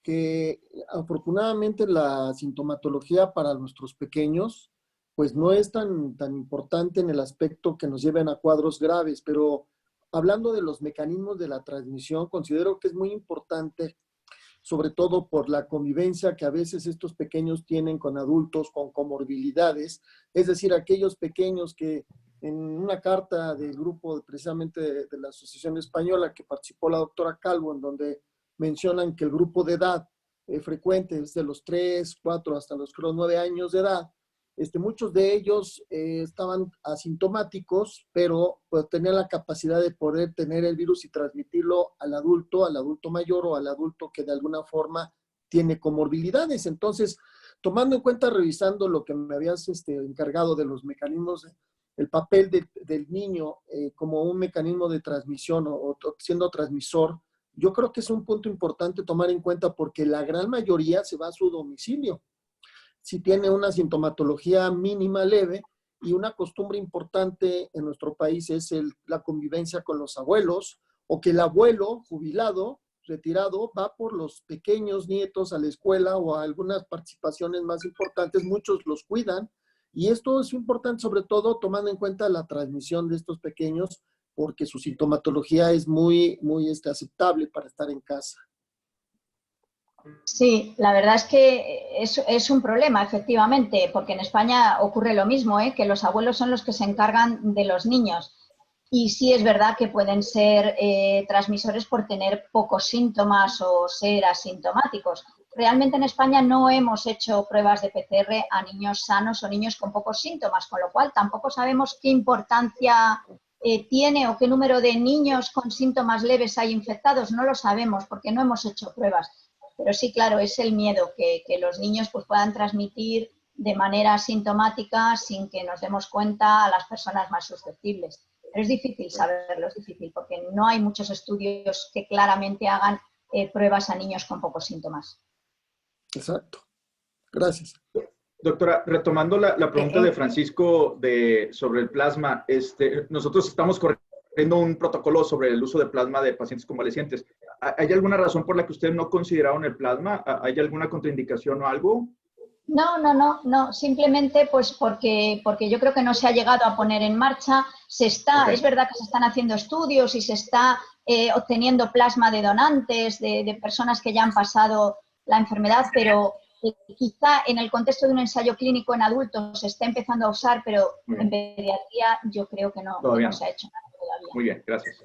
que afortunadamente la sintomatología para nuestros pequeños pues no es tan importante en el aspecto que nos lleven a cuadros graves, pero hablando de los mecanismos de la transmisión, considero que es muy importante, sobre todo por la convivencia que a veces estos pequeños tienen con adultos con comorbilidades, es decir, aquellos pequeños que en una carta del grupo precisamente de la Asociación Española que participó la doctora Calvo, en donde mencionan que el grupo de edad frecuente es de los 3, 4 hasta los 9 años de edad, Muchos de ellos estaban asintomáticos, pero pues, tenían la capacidad de poder tener el virus y transmitirlo al adulto mayor o al adulto que de alguna forma tiene comorbilidades. Entonces, tomando en cuenta, revisando lo que me habías encargado de los mecanismos, el papel del niño como un mecanismo de transmisión o siendo transmisor, yo creo que es un punto importante tomar en cuenta porque la gran mayoría se va a su domicilio. Si tiene una sintomatología mínima leve y una costumbre importante en nuestro país es la convivencia con los abuelos o que el abuelo jubilado, retirado, va por los pequeños nietos a la escuela o a algunas participaciones más importantes, muchos los cuidan y esto es importante sobre todo tomando en cuenta la transmisión de estos pequeños porque su sintomatología es muy aceptable para estar en casa. Sí, la verdad es que es un problema, efectivamente, porque en España ocurre lo mismo, que los abuelos son los que se encargan de los niños. Y sí es verdad que pueden ser transmisores por tener pocos síntomas o ser asintomáticos. Realmente en España no hemos hecho pruebas de PCR a niños sanos o niños con pocos síntomas, con lo cual tampoco sabemos qué importancia tiene o qué número de niños con síntomas leves hay infectados. No lo sabemos porque no hemos hecho pruebas. Pero sí, claro, es el miedo que los niños pues, puedan transmitir de manera asintomática sin que nos demos cuenta a las personas más susceptibles. Pero es difícil saberlo, es difícil, porque no hay muchos estudios que claramente hagan pruebas a niños con pocos síntomas. Exacto. Gracias. Doctora, retomando la pregunta de Francisco sobre el plasma, nosotros estamos corriendo un protocolo sobre el uso de plasma de pacientes convalecientes. ¿Hay alguna razón por la que ustedes no consideraron el plasma? ¿Hay alguna contraindicación o algo? No, simplemente pues porque yo creo que no se ha llegado a poner en marcha. Es verdad que se están haciendo estudios y se está obteniendo plasma de donantes, de personas que ya han pasado la enfermedad, pero quizá en el contexto de un ensayo clínico en adultos se está empezando a usar, pero en pediatría yo creo que no se ha hecho nada todavía. Muy bien, gracias.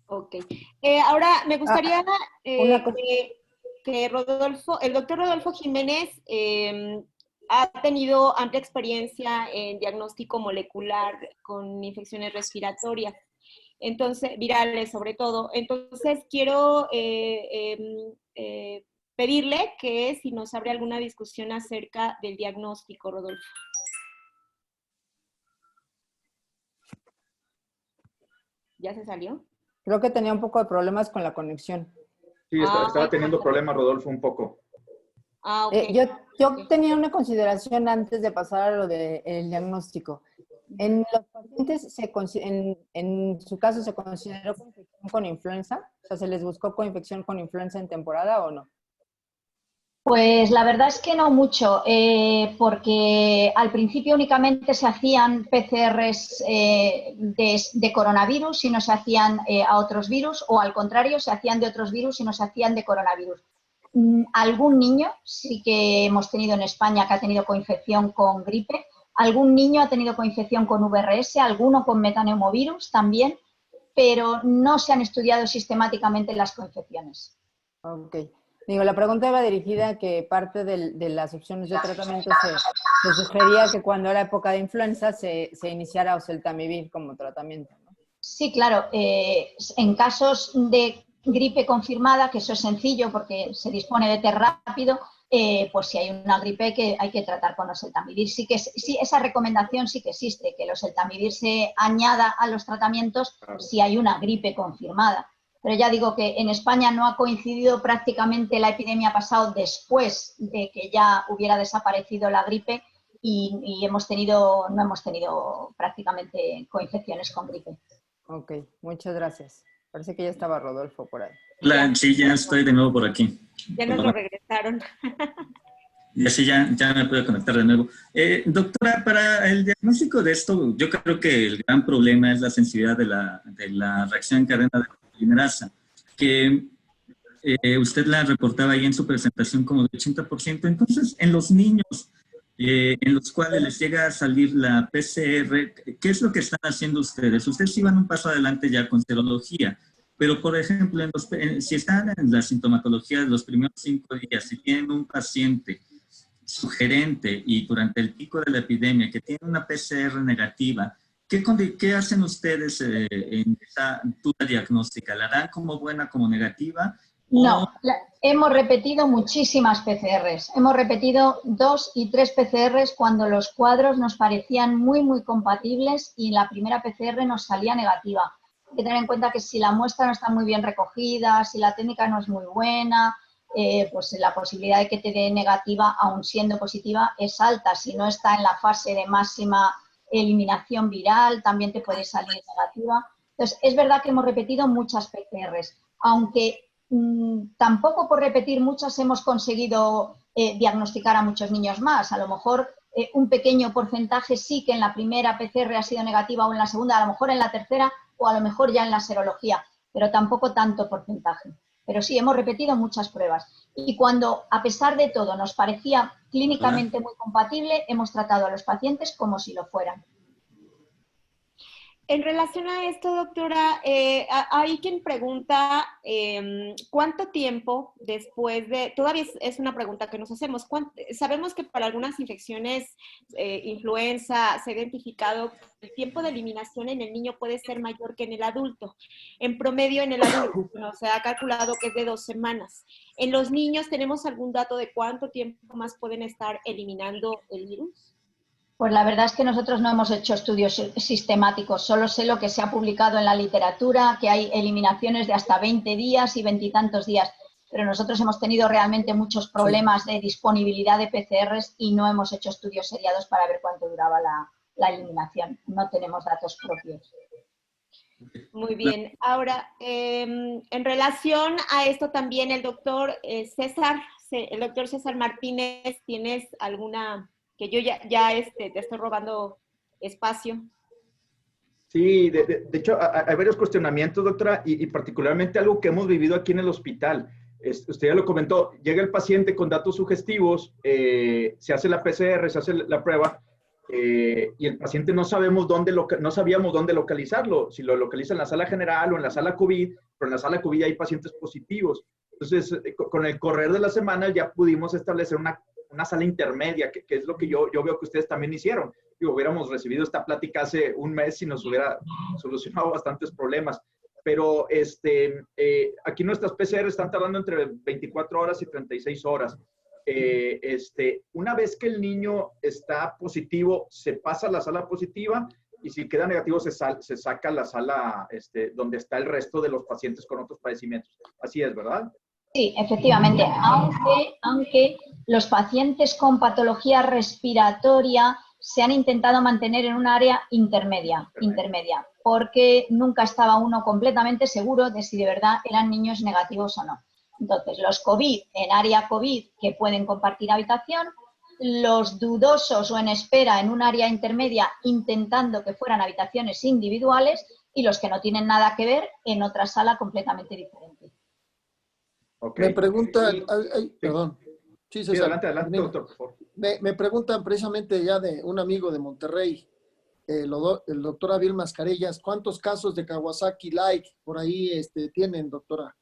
Ok. Ahora me gustaría que el doctor Rodolfo Jiménez ha tenido amplia experiencia en diagnóstico molecular con infecciones respiratorias, entonces, virales sobre todo. Entonces, quiero pedirle que si nos abre alguna discusión acerca del diagnóstico, Rodolfo. ¿Ya se salió? Creo que tenía un poco de problemas con la conexión. Sí, estaba teniendo problemas, Rodolfo, un poco. Okay. Yo tenía una consideración antes de pasar a lo del diagnóstico. En los pacientes, en su caso, ¿se consideró coinfección con influenza? O sea, ¿se les buscó coinfección con influenza en temporada o no? Pues la verdad es que no mucho, porque al principio únicamente se hacían PCRs de coronavirus y no se hacían a otros virus, o al contrario, se hacían de otros virus y no se hacían de coronavirus. Algún niño sí que hemos tenido en España que ha tenido coinfección con gripe, algún niño ha tenido coinfección con VRS, alguno con metaneumovirus también, pero no se han estudiado sistemáticamente las coinfecciones. Ok. Digo, la pregunta iba dirigida a que parte de las opciones de tratamiento se sugería que cuando era época de influenza se iniciara oseltamivir como tratamiento, ¿no? Sí, claro. En casos de gripe confirmada, que eso es sencillo porque se dispone de test rápido, pues si hay una gripe que hay que tratar con oseltamivir. Sí, esa recomendación sí que existe, que el oseltamivir se añada a los tratamientos si hay una gripe confirmada. Pero ya digo que en España no ha coincidido prácticamente la epidemia pasado después de que ya hubiera desaparecido la gripe y no hemos tenido prácticamente coinfecciones con gripe. Ok, muchas gracias. Parece que ya estaba Rodolfo por ahí. Hola, sí, ya estoy de nuevo por aquí. Ya nos lo regresaron. Y así ya me puedo conectar de nuevo. Doctora, para el diagnóstico de esto, yo creo que el gran problema es la sensibilidad de la reacción en cadena de polimerasa, que usted la reportaba ahí en su presentación como de 80%. Entonces, en los niños en los cuales les llega a salir la PCR, ¿qué es lo que están haciendo ustedes? Ustedes iban un paso adelante ya con serología, pero por ejemplo, si están en la sintomatología de los primeros 5 días, si tienen un paciente sugerente y durante el pico de la epidemia que tiene una PCR negativa, ¿qué hacen ustedes en esa duda diagnóstica? ¿La dan como buena, como negativa? No, hemos repetido muchísimas PCRs. Hemos repetido 2 y 3 PCRs cuando los cuadros nos parecían muy, muy compatibles y la primera PCR nos salía negativa. Hay que tener en cuenta que si la muestra no está muy bien recogida, si la técnica no es muy buena, pues la posibilidad de que te dé negativa, aun siendo positiva, es alta. Si no está en la fase de máxima eliminación viral, también te puede salir negativa. Entonces, es verdad que hemos repetido muchas PCRs, aunque tampoco por repetir muchas hemos conseguido diagnosticar a muchos niños más. A lo mejor un pequeño porcentaje sí que en la primera PCR ha sido negativa o en la segunda, a lo mejor en la tercera o a lo mejor ya en la serología, pero tampoco tanto porcentaje. Pero sí, hemos repetido muchas pruebas. Y cuando, a pesar de todo, nos parecía clínicamente muy compatible, hemos tratado a los pacientes como si lo fueran. En relación a esto, doctora, hay quien pregunta cuánto tiempo después de, todavía es una pregunta que nos hacemos, sabemos que para algunas infecciones, influenza, se ha identificado que el tiempo de eliminación en el niño puede ser mayor que en el adulto. En promedio en el adulto se ha calculado que es de 2 semanas. ¿En los niños tenemos algún dato de cuánto tiempo más pueden estar eliminando el virus? Pues la verdad es que nosotros no hemos hecho estudios sistemáticos, solo sé lo que se ha publicado en la literatura, que hay eliminaciones de hasta 20 días y 20 y tantos días, pero nosotros hemos tenido realmente muchos problemas de disponibilidad de PCRs y no hemos hecho estudios seriados para ver cuánto duraba la eliminación. No tenemos datos propios. Muy bien. Ahora, en relación a esto también el doctor César Martínez, ¿tienes alguna...? Que yo ya te estoy robando espacio. Sí, de hecho hay varios cuestionamientos, doctora, y particularmente algo que hemos vivido aquí en el hospital. Usted ya lo comentó, llega el paciente con datos sugestivos, se hace la PCR, se hace la prueba, y el paciente no sabíamos dónde localizarlo, si lo localiza en la sala general o en la sala COVID, pero en la sala COVID hay pacientes positivos. Entonces, con el correr de la semana ya pudimos establecer una sala intermedia, que es lo que yo veo que ustedes también hicieron. Hubiéramos recibido esta plática hace un mes y nos hubiera solucionado bastantes problemas. Pero aquí nuestras PCR están tardando entre 24 horas y 36 horas. Una vez que el niño está positivo, se pasa a la sala positiva y si queda negativo se saca a la sala donde está el resto de los pacientes con otros padecimientos. Así es, ¿verdad? Sí, efectivamente, aunque los pacientes con patología respiratoria se han intentado mantener en un área intermedia, porque nunca estaba uno completamente seguro de si de verdad eran niños negativos o no. Entonces, los COVID en área COVID que pueden compartir habitación, los dudosos o en espera en un área intermedia intentando que fueran habitaciones individuales y los que no tienen nada que ver en otra sala completamente diferente. Okay. Me preguntan, perdón. Sí, César, adelante, doctor, por favor. Me preguntan precisamente ya de un amigo de Monterrey, el doctor Abiel Mascarillas, ¿cuántos casos de Kawasaki-like por ahí tienen, doctora?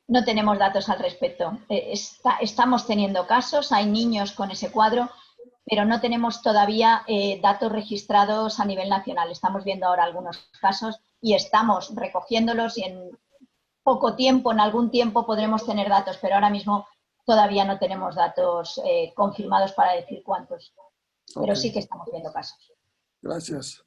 No tenemos datos al respecto. Estamos teniendo casos, hay niños con ese cuadro, pero no tenemos todavía datos registrados a nivel nacional. Estamos viendo ahora algunos casos y estamos recogiéndolos y en poco tiempo, en algún tiempo podremos tener datos, pero ahora mismo todavía no tenemos datos confirmados para decir cuántos. Pero sí que estamos viendo casos. Gracias.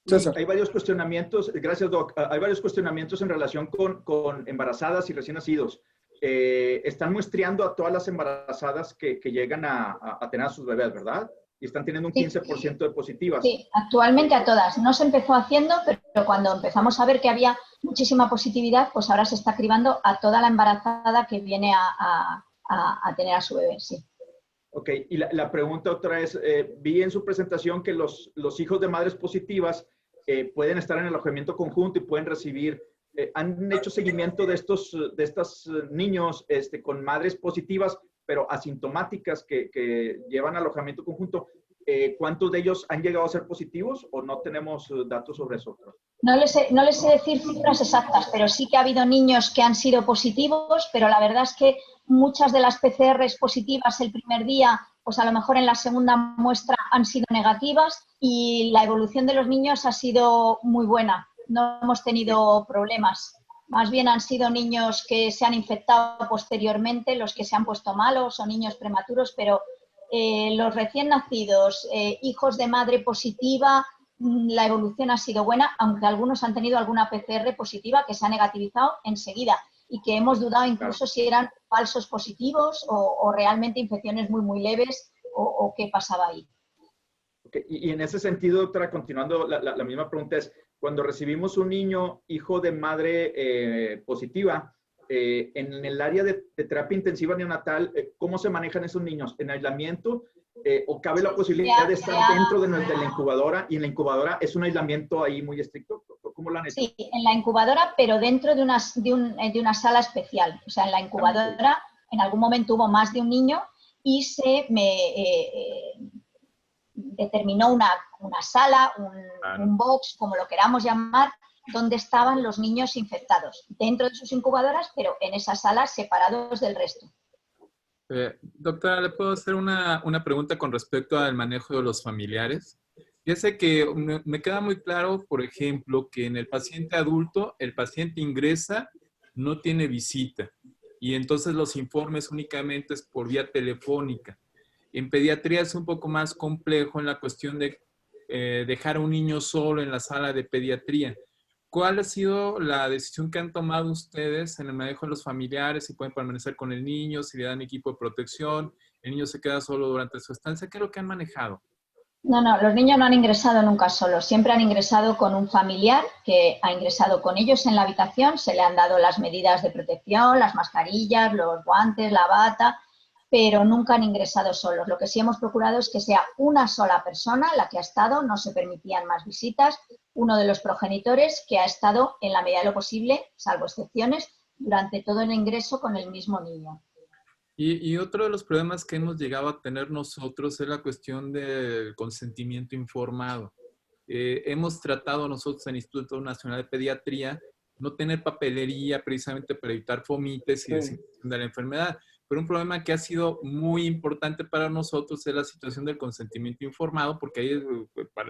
César. Hay varios cuestionamientos, gracias Doc, hay varios cuestionamientos en relación con embarazadas y recién nacidos. Están muestreando a todas las embarazadas que llegan a tener a sus bebés, ¿verdad? Y están teniendo un 15% de positivas. Sí, actualmente a todas. No se empezó haciendo, pero cuando empezamos a ver que había muchísima positividad, pues ahora se está cribando a toda la embarazada que viene a tener a su bebé, sí. Ok, y la pregunta, doctora, es, vi en su presentación que los hijos de madres positivas pueden estar en el alojamiento conjunto y pueden recibir, ¿han hecho seguimiento de estos niños con madres positivas, pero asintomáticas que llevan alojamiento conjunto? ¿Cuántos de ellos han llegado a ser positivos o no tenemos datos sobre eso? No les sé decir cifras exactas, pero sí que ha habido niños que han sido positivos, pero la verdad es que muchas de las PCRs positivas el primer día pues a lo mejor en la segunda muestra han sido negativas y la evolución de los niños ha sido muy buena. No hemos tenido problemas. Más bien han sido niños que se han infectado posteriormente, los que se han puesto malos o niños prematuros, pero los recién nacidos, hijos de madre positiva, la evolución ha sido buena, aunque algunos han tenido alguna PCR positiva que se ha negativizado enseguida y que hemos dudado incluso si eran falsos positivos o realmente infecciones muy, muy leves o qué pasaba ahí. Okay. Y en ese sentido, doctora, continuando, la misma pregunta es, cuando recibimos un niño hijo de madre positiva, en el área de terapia intensiva neonatal, ¿cómo se manejan esos niños? ¿En aislamiento? ¿O cabe la posibilidad de estar dentro de la incubadora? Y en la incubadora es un aislamiento ahí muy estricto. ¿Cómo lo han hecho? Sí, en la incubadora, pero dentro de una sala especial. O sea, en la incubadora en algún momento hubo más de un niño y se determinó una sala, un box, como lo queramos llamar, donde estaban los niños infectados, dentro de sus incubadoras, pero en esas salas separados del resto. Doctora, ¿le puedo hacer una pregunta con respecto al manejo de los familiares? Fíjese que me queda muy claro, por ejemplo, que en el paciente adulto, el paciente ingresa, no tiene visita, y entonces los informes únicamente es por vía telefónica. En pediatría es un poco más complejo en la cuestión de dejar a un niño solo en la sala de pediatría. ¿Cuál ha sido la decisión que han tomado ustedes en el manejo de los familiares? Si pueden permanecer con el niño, si le dan equipo de protección, el niño se queda solo durante su estancia. ¿Qué es lo que han manejado? No, los niños no han ingresado nunca solos. Siempre han ingresado con un familiar que ha ingresado con ellos en la habitación. Se le han dado las medidas de protección, las mascarillas, los guantes, la bata, pero nunca han ingresado solos. Lo que sí hemos procurado es que sea una sola persona la que ha estado, no se permitían más visitas, uno de los progenitores que ha estado en la medida de lo posible, salvo excepciones, durante todo el ingreso con el mismo niño. Y otro de los problemas que hemos llegado a tener nosotros es la cuestión del consentimiento informado. Hemos tratado nosotros en el Instituto Nacional de Pediatría no tener papelería precisamente para evitar fomites y desinfección de la enfermedad. Pero un problema que ha sido muy importante para nosotros es la situación del consentimiento informado, porque ahí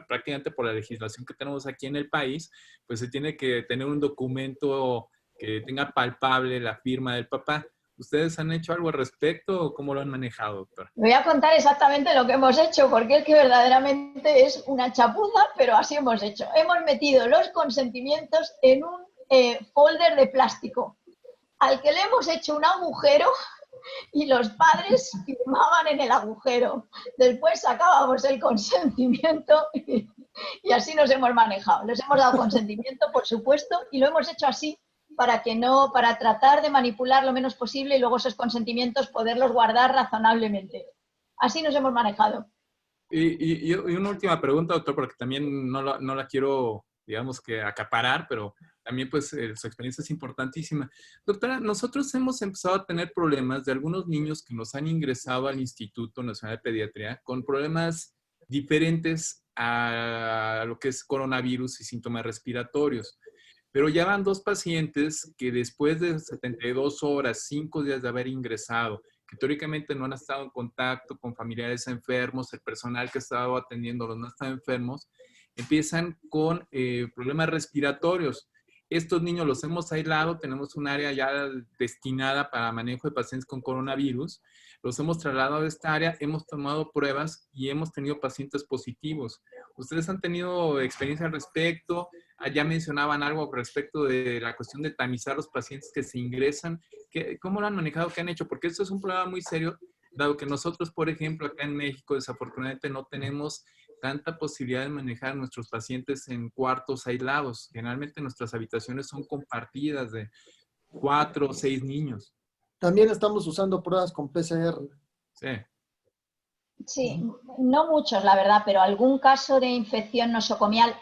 prácticamente por la legislación que tenemos aquí en el país, pues se tiene que tener un documento que tenga palpable la firma del papá. ¿Ustedes han hecho algo al respecto o cómo lo han manejado, doctora? Voy a contar exactamente lo que hemos hecho, porque es que verdaderamente es una chapuza, pero así hemos hecho. Hemos metido los consentimientos en un folder de plástico, al que le hemos hecho un agujero y los padres firmaban en el agujero. Después sacábamos el consentimiento y así nos hemos manejado. Les hemos dado consentimiento, por supuesto, y lo hemos hecho así para tratar de manipular lo menos posible y luego esos consentimientos poderlos guardar razonablemente. Así nos hemos manejado. Y una última pregunta, doctor, porque también no la quiero, digamos que acaparar, pero también pues su experiencia es importantísima. Doctora, nosotros hemos empezado a tener problemas de algunos niños que nos han ingresado al Instituto Nacional de Pediatría con problemas diferentes a lo que es coronavirus y síntomas respiratorios. Pero ya van 2 pacientes que después de 72 horas, 5 días de haber ingresado, que teóricamente no han estado en contacto con familiares enfermos, el personal que ha estado atendiéndolos no está enfermos, empiezan con problemas respiratorios. Estos niños los hemos aislado, tenemos un área ya destinada para manejo de pacientes con coronavirus, los hemos trasladado a esta área, hemos tomado pruebas y hemos tenido pacientes positivos. ¿Ustedes han tenido experiencia al respecto? Ya mencionaban algo respecto de la cuestión de tamizar los pacientes que se ingresan. ¿Cómo lo han manejado? ¿Qué han hecho? Porque esto es un problema muy serio, dado que nosotros, por ejemplo, acá en México, desafortunadamente no tenemos tanta posibilidad de manejar a nuestros pacientes en cuartos aislados. Generalmente nuestras habitaciones son compartidas de 4 o 6 niños. También estamos usando pruebas con PCR. Sí. Sí, no muchos, la verdad, pero algún caso de infección nosocomial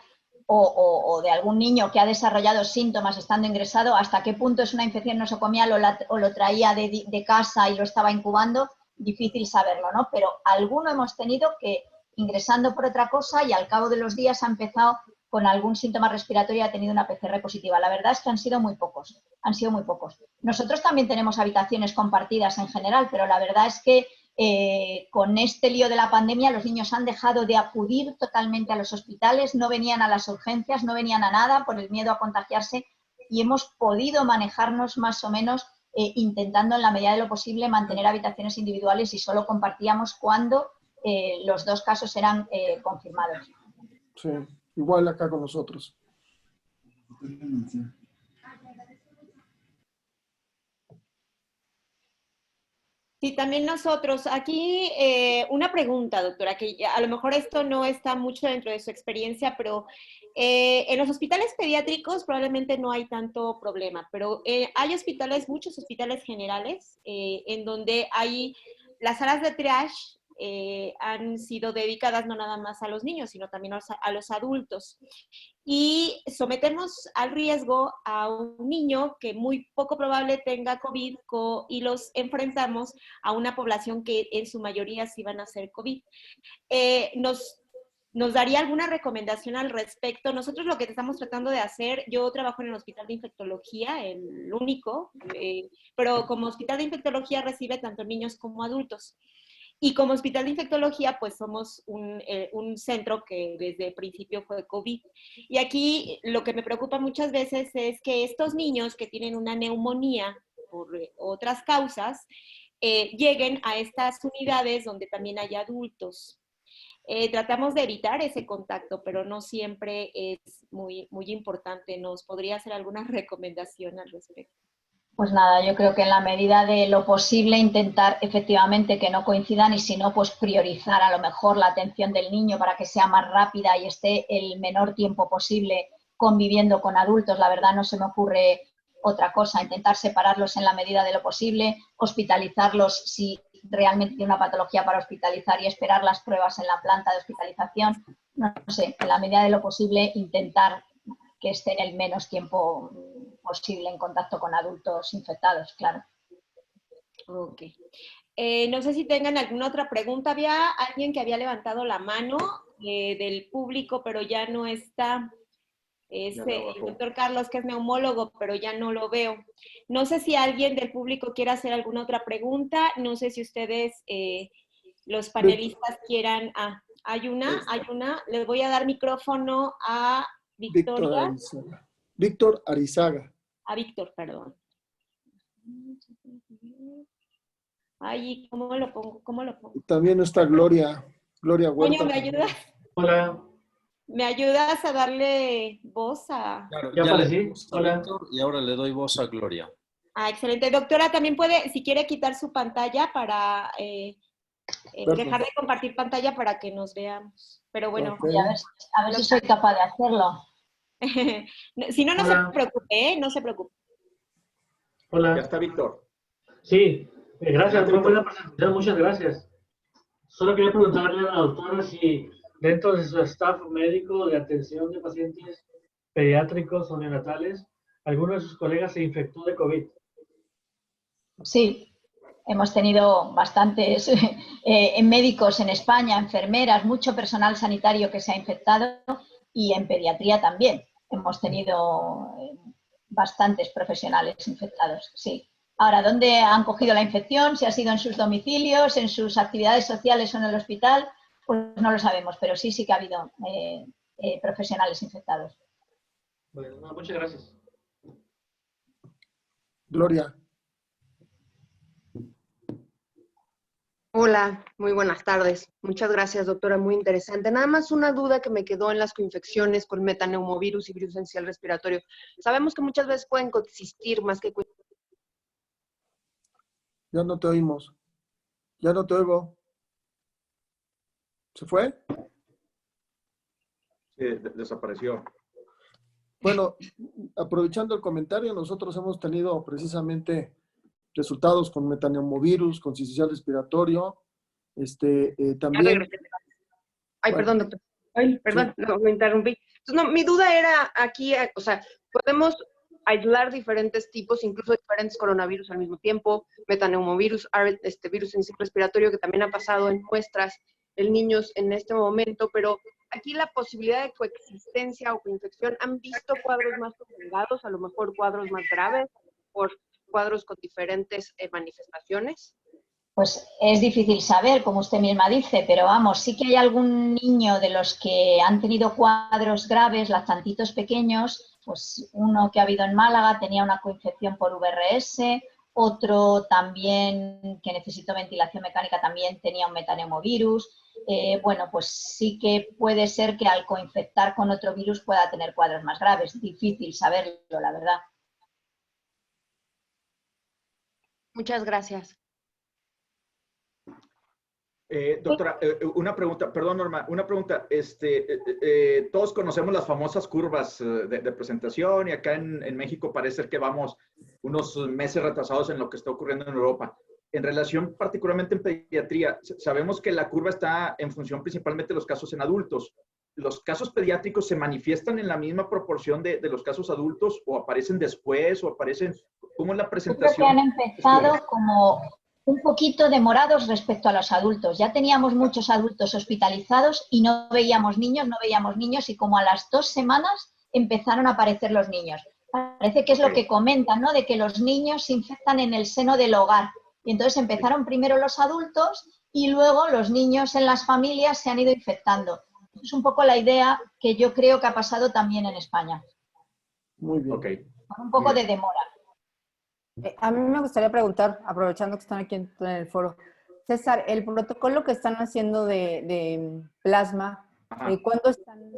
o de algún niño que ha desarrollado síntomas estando ingresado, hasta qué punto es una infección nosocomial o lo traía de casa y lo estaba incubando, difícil saberlo, ¿no? Pero alguno hemos tenido que ingresando por otra cosa y al cabo de los días ha empezado con algún síntoma respiratorio y ha tenido una PCR positiva. La verdad es que han sido muy pocos. Nosotros también tenemos habitaciones compartidas en general, pero la verdad es que con este lío de la pandemia los niños han dejado de acudir totalmente a los hospitales, no venían a las urgencias, no venían a nada por el miedo a contagiarse y hemos podido manejarnos más o menos intentando en la medida de lo posible mantener habitaciones individuales y solo compartíamos cuando los 2 casos eran confirmados. Sí, igual acá con nosotros. Sí, también nosotros. Aquí una pregunta, doctora, que a lo mejor esto no está mucho dentro de su experiencia, pero en los hospitales pediátricos probablemente no hay tanto problema, pero hay hospitales, muchos hospitales generales, en donde hay las salas de triage han sido dedicadas no nada más a los niños, sino también a los adultos. Y sometemos al riesgo a un niño que muy poco probable tenga COVID y los enfrentamos a una población que en su mayoría sí van a ser COVID. ¿Nos daría alguna recomendación al respecto? Nosotros lo que estamos tratando de hacer, yo trabajo en el Hospital de Infectología, el único, pero como Hospital de Infectología recibe tanto niños como adultos. Y como Hospital de Infectología, pues somos un centro que desde el principio fue COVID. Y aquí lo que me preocupa muchas veces es que estos niños que tienen una neumonía por otras causas, lleguen a estas unidades donde también hay adultos. Tratamos de evitar ese contacto, pero no siempre es muy, muy importante. ¿Nos podría hacer alguna recomendación al respecto? Pues nada, yo creo que en la medida de lo posible intentar efectivamente que no coincidan y si no, pues priorizar a lo mejor la atención del niño para que sea más rápida y esté el menor tiempo posible conviviendo con adultos. La verdad no se me ocurre otra cosa, intentar separarlos en la medida de lo posible, hospitalizarlos si realmente tiene una patología para hospitalizar y esperar las pruebas en la planta de hospitalización. No sé, en la medida de lo posible intentar que estén el menos tiempo posible en contacto con adultos infectados, claro. Ok. No sé si tengan alguna otra pregunta. Había alguien que había levantado la mano del público, pero ya no está. Es el doctor Carlos, que es neumólogo, pero ya no lo veo. No sé si alguien del público quiere hacer alguna otra pregunta. No sé si ustedes, los panelistas, quieran... hay una. Les voy a dar micrófono a Victoria. Víctor Arizaga. A Víctor, perdón. Ay, ¿cómo lo pongo? También está Gloria Huerta. Toño, ¿me ayudas? Hola. ¿Me ayudas a darle voz a...? Claro, ya aparecí. Hola. Y ahora le doy voz a Gloria. Excelente. Doctora, también puede, si quiere, quitar su pantalla para dejar de compartir pantalla para que nos veamos. Pero bueno. Okay. A ver si soy capaz de hacerlo. Si no, no se preocupe, no se preocupe. Hola. Ya está Víctor. Sí, gracias. Muy buena presentación, muchas gracias. Solo quería preguntarle a la doctora si dentro de su staff médico de atención de pacientes pediátricos o neonatales, alguno de sus colegas se infectó de COVID. Sí, hemos tenido bastantes médicos en España, enfermeras, mucho personal sanitario que se ha infectado y en pediatría también. Hemos tenido bastantes profesionales infectados, sí. Ahora, ¿dónde han cogido la infección? Si ha sido en sus domicilios, en sus actividades sociales o en el hospital, pues no lo sabemos, pero sí que ha habido profesionales infectados. Bueno, muchas gracias. Gloria. Hola, muy buenas tardes. Muchas gracias, doctora, muy interesante. Nada más una duda que me quedó en las coinfecciones con metaneumovirus y virus esencial respiratorio. Sabemos que muchas veces pueden coexistir más que... Ya no te oímos. Ya no te oigo. ¿Se fue? Sí, desapareció. Bueno, aprovechando el comentario, nosotros hemos tenido precisamente resultados con metaneumovirus, con sincicial respiratorio, también... Ay, perdón, doctor. Ay, perdón, sí. No, me interrumpí. Entonces, no, mi duda era aquí, o sea, podemos aislar diferentes tipos, incluso diferentes coronavirus al mismo tiempo, metaneumovirus, virus en respiratorio que también ha pasado en muestras en niños en este momento, pero aquí la posibilidad de coexistencia o coinfección, ¿han visto cuadros más prolongados, a lo mejor cuadros más graves, por cuadros con diferentes manifestaciones? Pues es difícil saber, como usted misma dice, pero vamos, sí que hay algún niño de los que han tenido cuadros graves, lactantitos pequeños, pues uno que ha habido en Málaga tenía una coinfección por VRS, otro también que necesitó ventilación mecánica también tenía un metaneumovirus. Bueno, pues sí que puede ser que al coinfectar con otro virus pueda tener cuadros más graves. Difícil saberlo, la verdad. Muchas gracias. Doctora, una pregunta, perdón Norma, una pregunta. Todos conocemos las famosas curvas de presentación y acá en México parece ser que vamos unos meses retrasados en lo que está ocurriendo en Europa. En relación particularmente en pediatría, sabemos que la curva está en función principalmente de los casos en adultos. ¿Los casos pediátricos se manifiestan en la misma proporción de los casos adultos o aparecen después o aparecen, ¿cómo es la presentación? Yo creo que han empezado como un poquito demorados respecto a los adultos. Ya teníamos muchos adultos hospitalizados y no veíamos niños y como a las 2 semanas empezaron a aparecer los niños. Parece que es lo que comentan, ¿no? De que los niños se infectan en el seno del hogar. Y entonces empezaron primero los adultos y luego los niños en las familias se han ido infectando. Es un poco la idea que yo creo que ha pasado también en España. Muy bien. Okay. Con un poco de demora. A mí me gustaría preguntar, aprovechando que están aquí en el foro, César, el protocolo que están haciendo de plasma, ¿cuándo están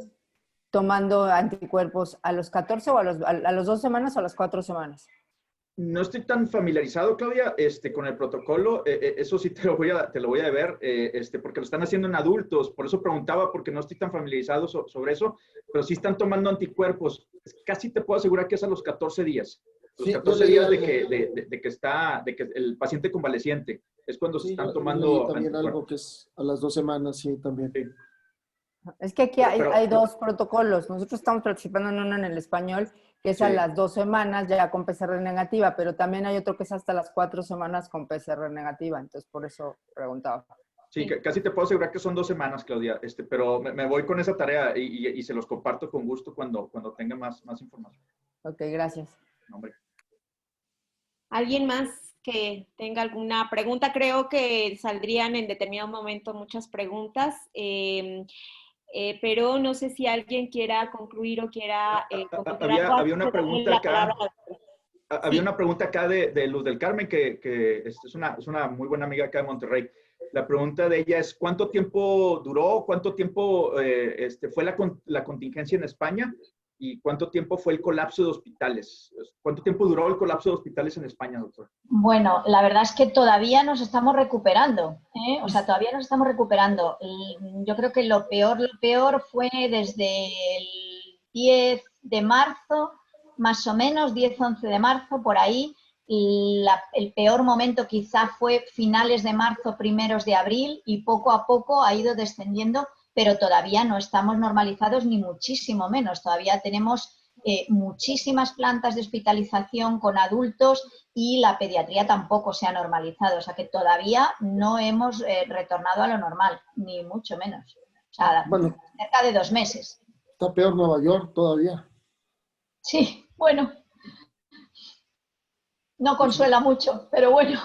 tomando anticuerpos? ¿A los 14 o a los 2 semanas o a las 4 semanas? No estoy tan familiarizado, Claudia, con el protocolo. Eso sí te lo voy a ver, porque lo están haciendo en adultos. Por eso preguntaba, porque no estoy tan familiarizado sobre eso, pero sí están tomando anticuerpos. Casi te puedo asegurar que es a los 14 días. Los 14 días de que el paciente convaleciente. Es cuando se están tomando también algo que es a las 2 semanas, sí, también. Sí. Es que aquí hay 2 protocolos. Nosotros estamos participando en uno en el español, que es a las 2 semanas ya con PCR negativa, pero también hay otro que es hasta las 4 semanas con PCR negativa. Entonces, por eso preguntaba. Sí, casi te puedo asegurar que son 2 semanas, Claudia, pero me voy con esa tarea y se los comparto con gusto cuando tenga más información. Ok, gracias. Hombre. ¿Alguien más que tenga alguna pregunta? Creo que saldrían en determinado momento muchas preguntas, pero no sé si alguien quiera concluir o quiera... había una pregunta acá. Había una pregunta acá de Luz del Carmen, que es una muy buena amiga acá de Monterrey. La pregunta de ella es, ¿cuánto tiempo duró? ¿Cuánto tiempo fue la contingencia en España? ¿Y cuánto tiempo fue el colapso de hospitales? ¿Cuánto tiempo duró el colapso de hospitales en España, doctor? Bueno, la verdad es que todavía nos estamos recuperando, ¿eh? O sea, todavía nos estamos recuperando. Yo creo que lo peor fue desde el 10 de marzo, más o menos, 10-11 de marzo, por ahí. El peor momento quizá fue finales de marzo, primeros de abril, y poco a poco ha ido descendiendo, pero todavía no estamos normalizados ni muchísimo menos. Todavía tenemos muchísimas plantas de hospitalización con adultos y la pediatría tampoco se ha normalizado. O sea que todavía no hemos retornado a lo normal, ni mucho menos. O sea, bueno, cerca de 2 meses. Está peor Nueva York todavía. Sí, bueno. No consuela mucho, pero bueno.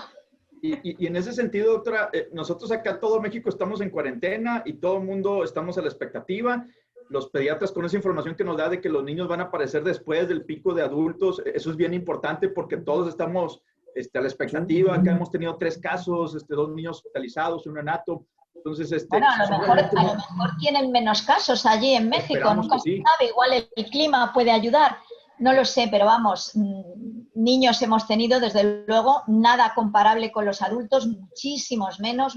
Y en ese sentido, doctora, nosotros acá todo México estamos en cuarentena y todo el mundo estamos a la expectativa. Los pediatras con esa información que nos da de que los niños van a aparecer después del pico de adultos, eso es bien importante porque todos estamos a la expectativa. Acá hemos tenido 3 casos, 2 niños hospitalizados, un neonato. Entonces, bueno, a lo mejor tienen menos casos allí en México, nunca se sabe, igual el clima puede ayudar. No lo sé, pero vamos, niños hemos tenido, desde luego, nada comparable con los adultos, muchísimos menos,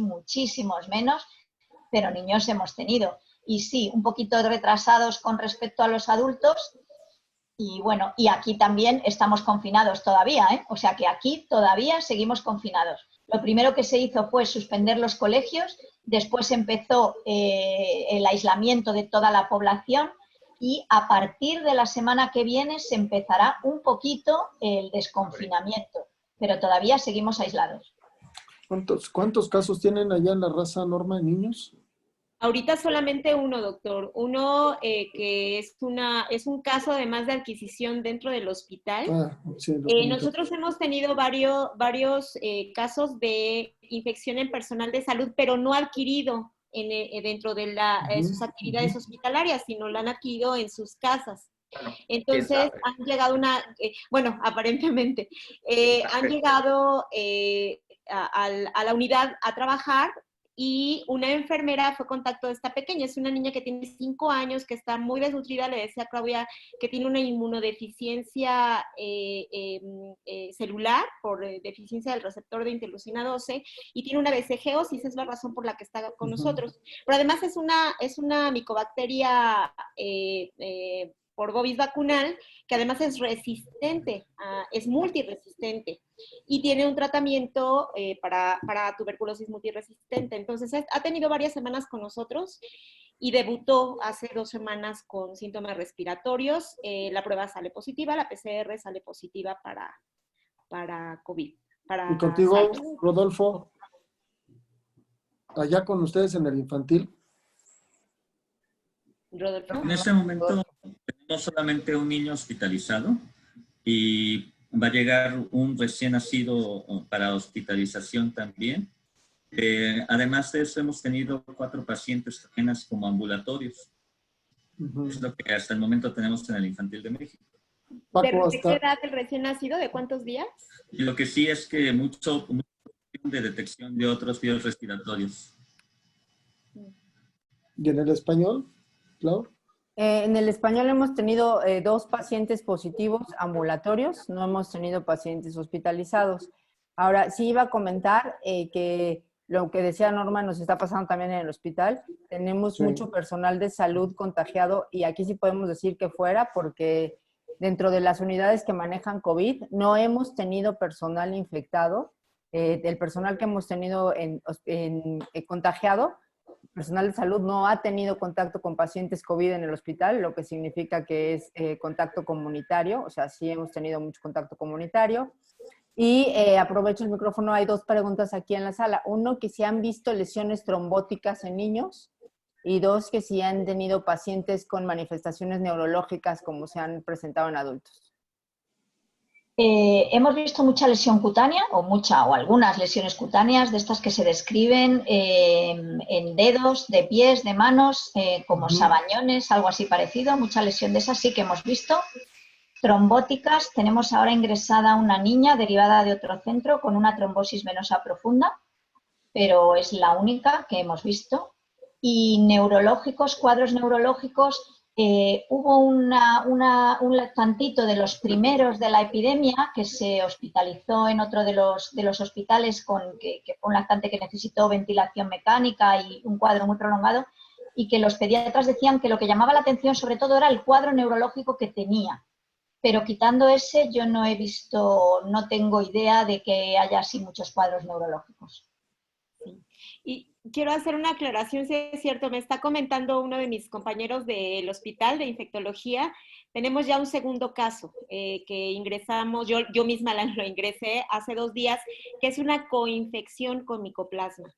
pero niños hemos tenido. Y sí, un poquito retrasados con respecto a los adultos. Y bueno, y aquí también estamos confinados todavía, ¿eh? O sea que aquí todavía seguimos confinados. Lo primero que se hizo fue suspender los colegios, después empezó el aislamiento de toda la población. Y a partir de la semana que viene se empezará un poquito el desconfinamiento, pero todavía seguimos aislados. ¿Cuántos casos tienen allá en la raza, Norma, de niños? Ahorita solamente uno, doctor. Uno que es un caso además de adquisición dentro del hospital. Sí, lo comenté. Nosotros hemos tenido varios casos de infección en personal de salud, pero no adquirido dentro de sus actividades hospitalarias, sino la han adquirido en sus casas. Entonces han llegado bueno, aparentemente, han llegado a la unidad a trabajar. Y una enfermera fue contacto de esta pequeña. Es una niña que tiene 5 años, que está muy desnutrida. Le decía a Claudia que tiene una inmunodeficiencia celular por deficiencia del receptor de interleucina 12 y tiene una BCG-osis, es la razón por la que está con nosotros. Pero además es una micobacteria por bovis vacunal, que además es resistente, es multiresistente y tiene un tratamiento para tuberculosis multiresistente. Entonces, ha tenido varias semanas con nosotros y debutó hace 2 semanas con síntomas respiratorios. La prueba sale positiva, la PCR sale positiva para COVID. ¿Y contigo, Rodolfo? ¿Allá con ustedes en el infantil? Rodolfo. En este momento tenemos solamente un niño hospitalizado y va a llegar un recién nacido para hospitalización también. Además de eso, hemos tenido 4 pacientes apenas como ambulatorios. Es lo que hasta el momento tenemos en el Infantil de México. Paco, ¿de qué edad el recién nacido? ¿De cuántos días? Y lo que sí es que mucho de detección de otros virus respiratorios. ¿Y en el español, Clau? En el español hemos tenido 2 pacientes positivos ambulatorios, no hemos tenido pacientes hospitalizados. Ahora, sí iba a comentar que lo que decía Norma nos está pasando también en el hospital. Tenemos mucho personal de salud contagiado y aquí sí podemos decir que fuera porque dentro de las unidades que manejan COVID no hemos tenido personal infectado. El personal que hemos tenido contagiado, personal de salud no ha tenido contacto con pacientes COVID en el hospital, lo que significa que es contacto comunitario, o sea, sí hemos tenido mucho contacto comunitario. Y aprovecho el micrófono, hay 2 preguntas aquí en la sala. 1, que si han visto lesiones trombóticas en niños y 2, que si han tenido pacientes con manifestaciones neurológicas como se han presentado en adultos. Hemos visto mucha lesión cutánea o algunas lesiones cutáneas de estas que se describen en dedos, de pies, de manos, como sabañones, algo así parecido. Mucha lesión de esas sí que hemos visto. Trombóticas, tenemos ahora ingresada una niña derivada de otro centro con una trombosis venosa profunda, pero es la única que hemos visto. Y neurológicos, cuadros neurológicos, hubo un lactantito de los primeros de la epidemia que se hospitalizó en otro de los hospitales que fue un lactante que necesitó ventilación mecánica y un cuadro muy prolongado, y que los pediatras decían que lo que llamaba la atención sobre todo era el cuadro neurológico que tenía. Pero quitando ese, yo no he visto, no tengo idea de que haya así muchos cuadros neurológicos. Sí. Y quiero hacer una aclaración, si es cierto, me está comentando uno de mis compañeros del hospital de infectología, tenemos ya un segundo caso que ingresamos, yo misma lo ingresé hace 2 días, que es una coinfección con micoplasma.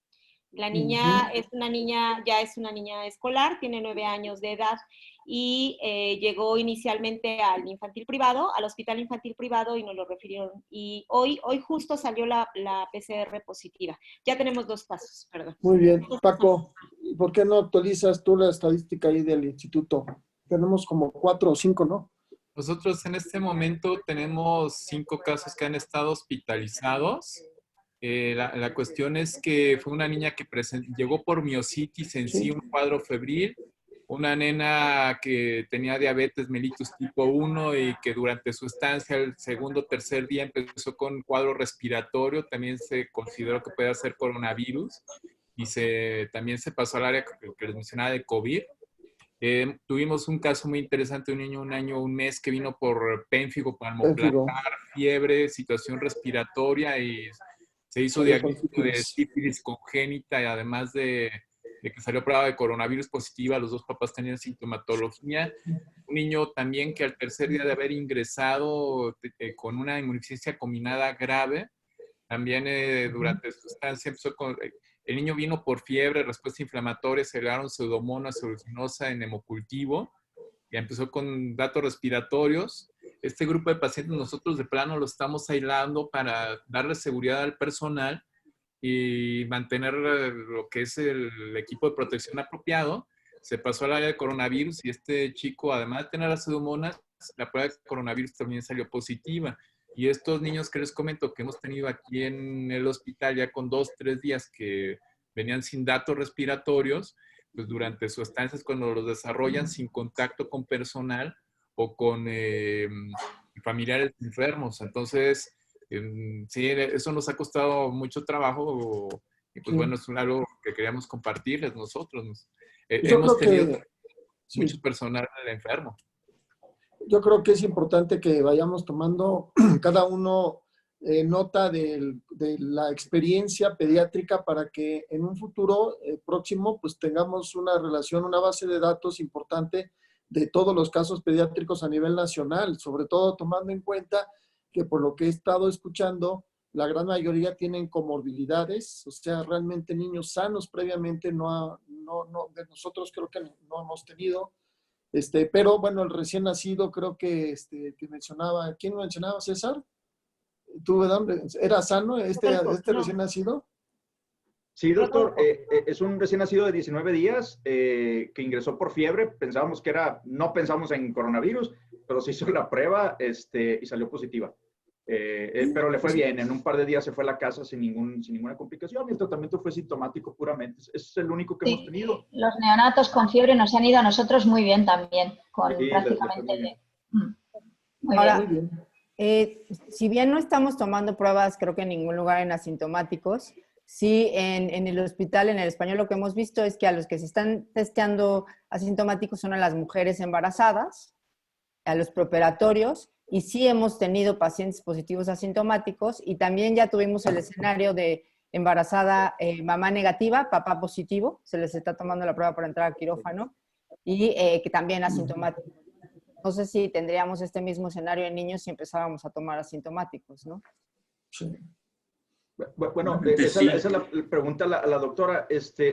La niña es una niña escolar, tiene 9 años de edad y llegó inicialmente al infantil privado, al hospital infantil privado y nos lo refirieron. Y hoy justo salió la PCR positiva. Ya tenemos 2 casos, perdón. Muy bien. Paco, ¿por qué no actualizas tú la estadística ahí del instituto? Tenemos como 4 o 5, ¿no? Nosotros en este momento tenemos 5 casos que han estado hospitalizados. La cuestión es que fue una niña que llegó por miositis en sí, un cuadro febril, una nena que tenía diabetes mellitus tipo 1 y que durante su estancia, el segundo o tercer día, empezó con cuadro respiratorio, también se consideró que podía ser coronavirus y también se pasó al área que les mencionaba de COVID. Tuvimos un caso muy interesante, un niño, 1 año, 1 mes, que vino por pénfigo palmoplantar, fiebre, situación respiratoria y se hizo diagnóstico de sífilis congénita y además de que salió prueba de coronavirus positiva, los 2 papás tenían sintomatología. Un niño también que al tercer día de haber ingresado con una inmunodeficiencia combinada grave, también durante su estancia empezó El niño vino por fiebre, respuesta inflamatoria, se agregaron Pseudomonas aeruginosa en hemocultivo, y empezó con datos respiratorios. Este grupo de pacientes nosotros de plano lo estamos aislando para darle seguridad al personal y mantener lo que es el equipo de protección apropiado. Se pasó al área de coronavirus y este chico, además de tener las Pseudomonas, la prueba de coronavirus también salió positiva. Y estos niños que les comento que hemos tenido aquí en el hospital ya con 2, 3 días que venían sin datos respiratorios, pues durante su estancia es cuando los desarrollan sin contacto con personal o con familiares enfermos. Entonces, sí, eso nos ha costado mucho trabajo y pues bueno, es algo que queríamos compartirles nosotros. Hemos tenido mucho personal enfermo. Yo creo que es importante que vayamos tomando cada uno nota de la experiencia pediátrica para que en un futuro próximo pues tengamos una relación, una base de datos importante de todos los casos pediátricos a nivel nacional, sobre todo tomando en cuenta que por lo que he estado escuchando, la gran mayoría tienen comorbilidades, o sea, realmente niños sanos previamente de nosotros creo que no hemos tenido. Pero bueno, el recién nacido creo que mencionaba, ¿quién mencionaba, César? ¿Tú, verdad? ¿Era sano este recién nacido? Sí, doctor, es un recién nacido de 19 días que ingresó por fiebre. No pensamos en coronavirus, pero se hizo la prueba y salió positiva. Pero le fue bien, en un par de días se fue a la casa sin ninguna complicación. El tratamiento fue sintomático puramente. Es el único que hemos tenido. Los neonatos con fiebre nos han ido a nosotros muy bien también, con Sí, prácticamente... Muy Ahora, bien. Si bien no estamos tomando pruebas, creo que en ningún lugar en asintomáticos, sí en el hospital, en el español, lo que hemos visto es que a los que se están testeando asintomáticos son a las mujeres embarazadas, a los preoperatorios, y sí hemos tenido pacientes positivos asintomáticos, y también ya tuvimos el escenario de embarazada, mamá negativa, papá positivo, se les está tomando la prueba para entrar al quirófano, y que también asintomático. No sé si tendríamos este mismo escenario en niños si empezáramos a tomar asintomáticos, ¿no? Sí. Bueno, esa es la pregunta a la doctora.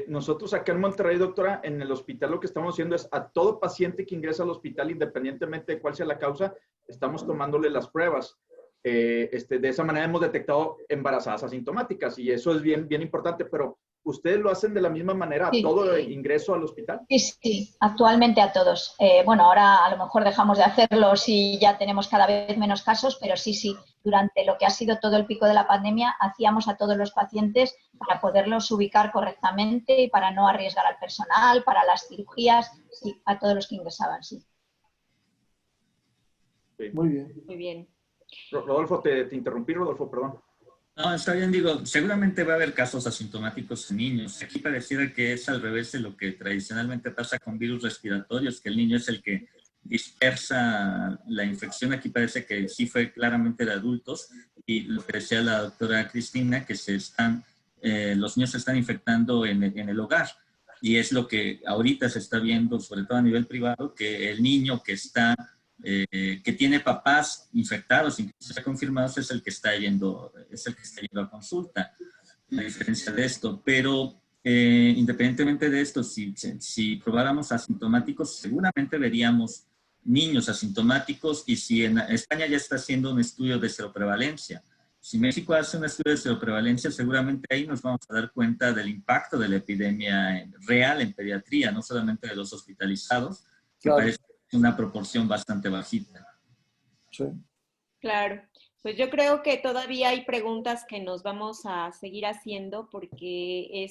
Nosotros acá en Monterrey, doctora, en el hospital lo que estamos haciendo es a todo paciente que ingresa al hospital, independientemente de cuál sea la causa, estamos tomándole las pruebas. De esa manera hemos detectado embarazadas asintomáticas y eso es bien, bien importante, pero ¿ustedes lo hacen de la misma manera a todo ingreso al hospital? Sí, actualmente a todos. Bueno, ahora a lo mejor dejamos de hacerlo si ya tenemos cada vez menos casos, pero sí, durante lo que ha sido todo el pico de la pandemia, hacíamos a todos los pacientes para poderlos ubicar correctamente y para no arriesgar al personal, para las cirugías, sí, a todos los que ingresaban, sí. Muy bien. Muy bien. Rodolfo, te interrumpí, Rodolfo, perdón. No, está bien, digo, seguramente va a haber casos asintomáticos en niños. Aquí pareciera que es al revés de lo que tradicionalmente pasa con virus respiratorios, que el niño es el que dispersa la infección. Aquí parece que sí fue claramente de adultos, y lo que decía la doctora Cristina, que los niños se están infectando en el hogar. Y es lo que ahorita se está viendo, sobre todo a nivel privado, que el niño que tiene papás infectados, incluso ya confirmados, es el que está yendo a consulta, a diferencia de esto. Pero independientemente de esto, si probáramos asintomáticos, seguramente veríamos niños asintomáticos, y si en España ya está haciendo un estudio de seroprevalencia, si México hace un estudio de seroprevalencia, seguramente ahí nos vamos a dar cuenta del impacto de la epidemia real en pediatría, no solamente de los hospitalizados, que parece una proporción bastante bajita. Sí. Claro, pues yo creo que todavía hay preguntas que nos vamos a seguir haciendo porque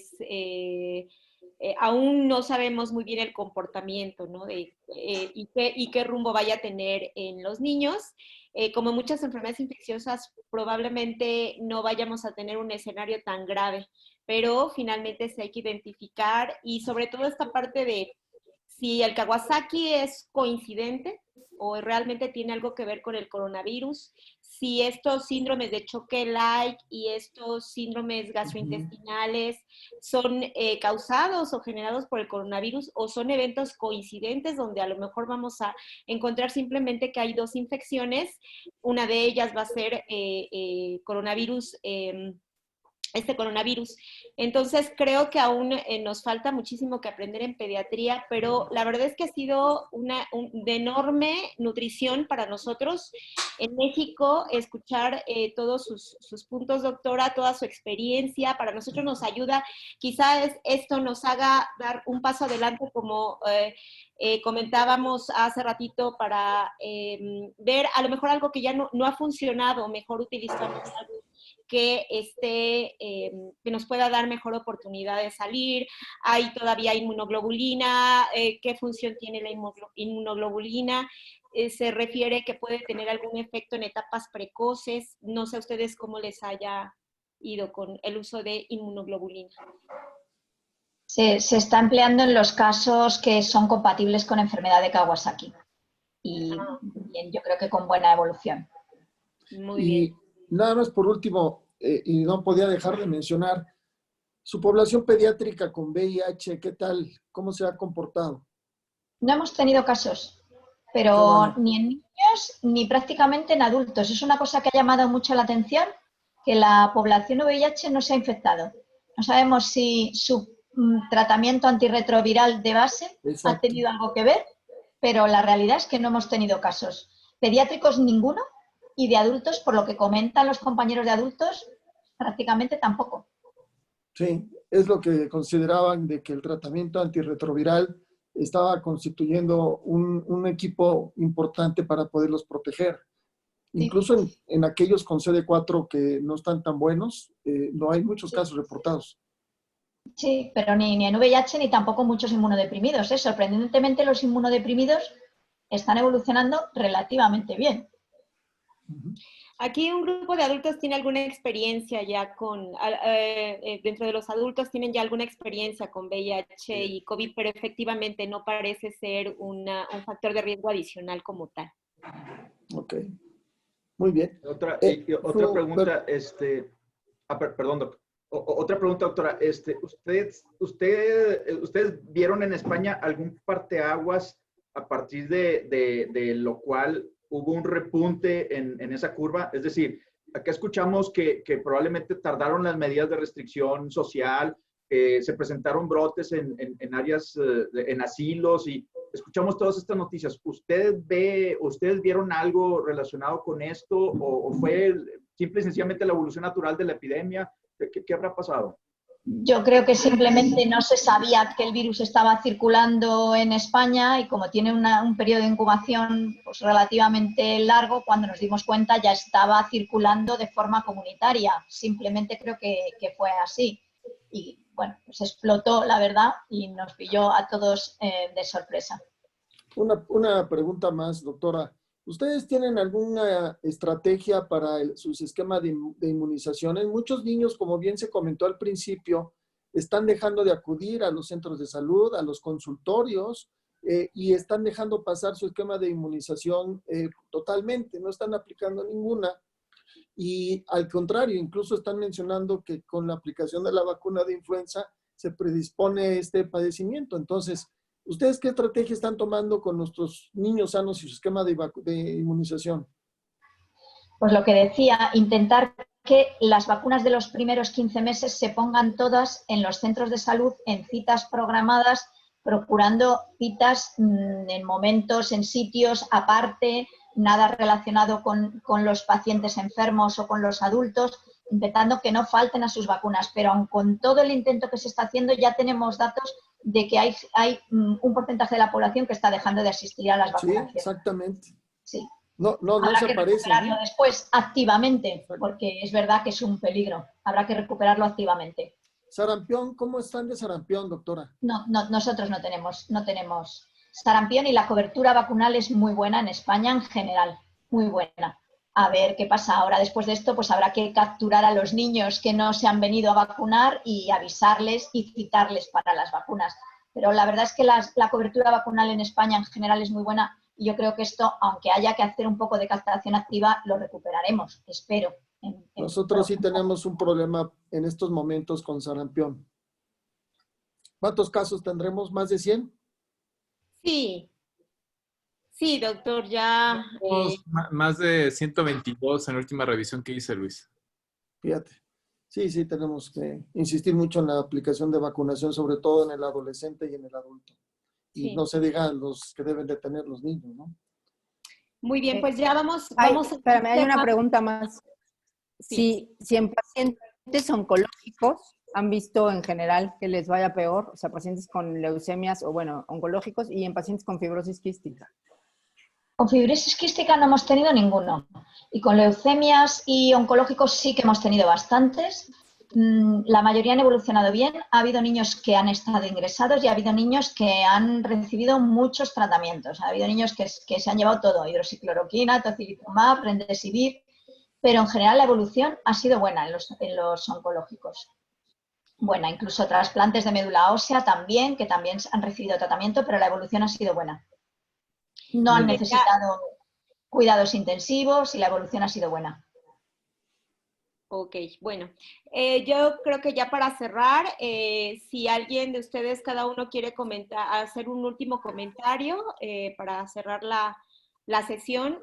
aún no sabemos muy bien el comportamiento, ¿no? Y qué rumbo vaya a tener en los niños. Como muchas enfermedades infecciosas, probablemente no vayamos a tener un escenario tan grave, pero finalmente sí hay que identificar, y sobre todo esta parte de si el Kawasaki es coincidente o realmente tiene algo que ver con el coronavirus, si estos síndromes de choque-like y estos síndromes gastrointestinales son causados o generados por el coronavirus, o son eventos coincidentes donde a lo mejor vamos a encontrar simplemente que hay dos infecciones. Una de ellas va a ser coronavirus este coronavirus. Entonces, creo que aún nos falta muchísimo que aprender en pediatría, pero la verdad es que ha sido de enorme nutrición para nosotros en México escuchar todos sus puntos, doctora, toda su experiencia. Para nosotros nos ayuda, quizás esto nos haga dar un paso adelante, como comentábamos hace ratito, para ver a lo mejor algo que ya no ha funcionado, mejor utilizamos algo que que nos pueda dar mejor oportunidad de salir. Hay todavía inmunoglobulina. ¿Qué función tiene la inmunoglobulina? Se refiere que puede tener algún efecto en etapas precoces. No sé a ustedes cómo les haya ido con el uso de inmunoglobulina. Se está empleando en los casos que son compatibles con enfermedad de Kawasaki. Y bien, yo creo que con buena evolución. Muy bien. Nada más por último, y no podía dejar de mencionar, su población pediátrica con VIH, ¿qué tal? ¿Cómo se ha comportado? No hemos tenido casos, pero ni en niños ni prácticamente en adultos. Es una cosa que ha llamado mucho la atención, que la población VIH no se ha infectado. No sabemos si su tratamiento antirretroviral de base ha tenido algo que ver, pero la realidad es que no hemos tenido casos. Pediátricos ninguno. Y de adultos, por lo que comentan los compañeros de adultos, prácticamente tampoco. Sí, es lo que consideraban de que el tratamiento antirretroviral estaba constituyendo un equipo importante para poderlos proteger. Sí. Incluso en aquellos con CD4 que no están tan buenos, no hay muchos casos reportados. Sí, pero ni en VIH ni tampoco muchos inmunodeprimidos. Sorprendentemente los inmunodeprimidos están evolucionando relativamente bien. Aquí un grupo de adultos tiene alguna experiencia ya con, dentro de los adultos tienen ya alguna experiencia con VIH y COVID, pero efectivamente no parece ser un factor de riesgo adicional como tal. Ok, muy bien. Otra pregunta, perdón, doctor. Otra pregunta, doctora. ¿Ustedes vieron en España algún parteaguas a partir de lo cual hubo un repunte en esa curva? Es decir, acá escuchamos que probablemente tardaron las medidas de restricción social, se presentaron brotes en áreas, en asilos, y escuchamos todas estas noticias. ¿Ustedes vieron algo relacionado con esto o fue simple y sencillamente la evolución natural de la epidemia? ¿Qué habrá pasado? Yo creo que simplemente no se sabía que el virus estaba circulando en España y como tiene un periodo de incubación pues, relativamente largo, cuando nos dimos cuenta ya estaba circulando de forma comunitaria. Simplemente creo que fue así. Y bueno, pues explotó, la verdad, y nos pilló a todos de sorpresa. Una pregunta más, doctora. ¿Ustedes tienen alguna estrategia para sus esquemas de inmunizaciones? Muchos niños, como bien se comentó al principio, están dejando de acudir a los centros de salud, a los consultorios, y están dejando pasar su esquema de inmunización totalmente, no están aplicando ninguna. Y al contrario, incluso están mencionando que con la aplicación de la vacuna de influenza se predispone este padecimiento. Entonces, ¿ustedes qué estrategia están tomando con nuestros niños sanos y su esquema de inmunización? Pues lo que decía, intentar que las vacunas de los primeros 15 meses se pongan todas en los centros de salud, en citas programadas, procurando citas en momentos, en sitios aparte, nada relacionado con los pacientes enfermos o con los adultos, intentando que no falten a sus vacunas. Pero aun con todo el intento que se está haciendo, ya tenemos datos de que hay un porcentaje de la población que está dejando de asistir a las vacunaciones. Sí, exactamente. Sí. No se aparece. Habrá que recuperarlo después activamente, porque es verdad que es un peligro. Habrá que recuperarlo activamente. Sarampión, ¿cómo están de sarampión, doctora? No, nosotros no tenemos sarampión y la cobertura vacunal es muy buena en España en general, muy buena. A ver qué pasa ahora después de esto, pues habrá que capturar a los niños que no se han venido a vacunar y avisarles y citarles para las vacunas. Pero la verdad es que la cobertura vacunal en España en general es muy buena y yo creo que esto, aunque haya que hacer un poco de captación activa, lo recuperaremos, espero. Nosotros sí tenemos un problema en estos momentos con sarampión. ¿Cuántos casos tendremos? ¿Más de 100? Sí, doctor, ya... Más de 122 en la última revisión que hice, Luis. Fíjate. Sí, tenemos que insistir mucho en la aplicación de vacunación, sobre todo en el adolescente y en el adulto. Y no se diga los que deben de tener los niños, ¿no? Muy bien, pues ya vamos. Espérame, hay una pregunta más. Si en pacientes oncológicos han visto en general que les vaya peor, o sea, pacientes con leucemias o, bueno, oncológicos, y en pacientes con fibrosis quística. Con fibrosis quística no hemos tenido ninguno. Y con leucemias y oncológicos sí que hemos tenido bastantes. La mayoría han evolucionado bien. Ha habido niños que han estado ingresados y ha habido niños que han recibido muchos tratamientos. Ha habido niños que se han llevado todo, hidroxicloroquina, tocilizumab, remdesivir, pero en general la evolución ha sido buena en los oncológicos. Buena, incluso trasplantes de médula ósea también, que también han recibido tratamiento, pero la evolución ha sido buena. No han necesitado cuidados intensivos y la evolución ha sido buena. Ok, bueno, yo creo que ya para cerrar, si alguien de ustedes, cada uno quiere comentar, hacer un último comentario para cerrar la sesión.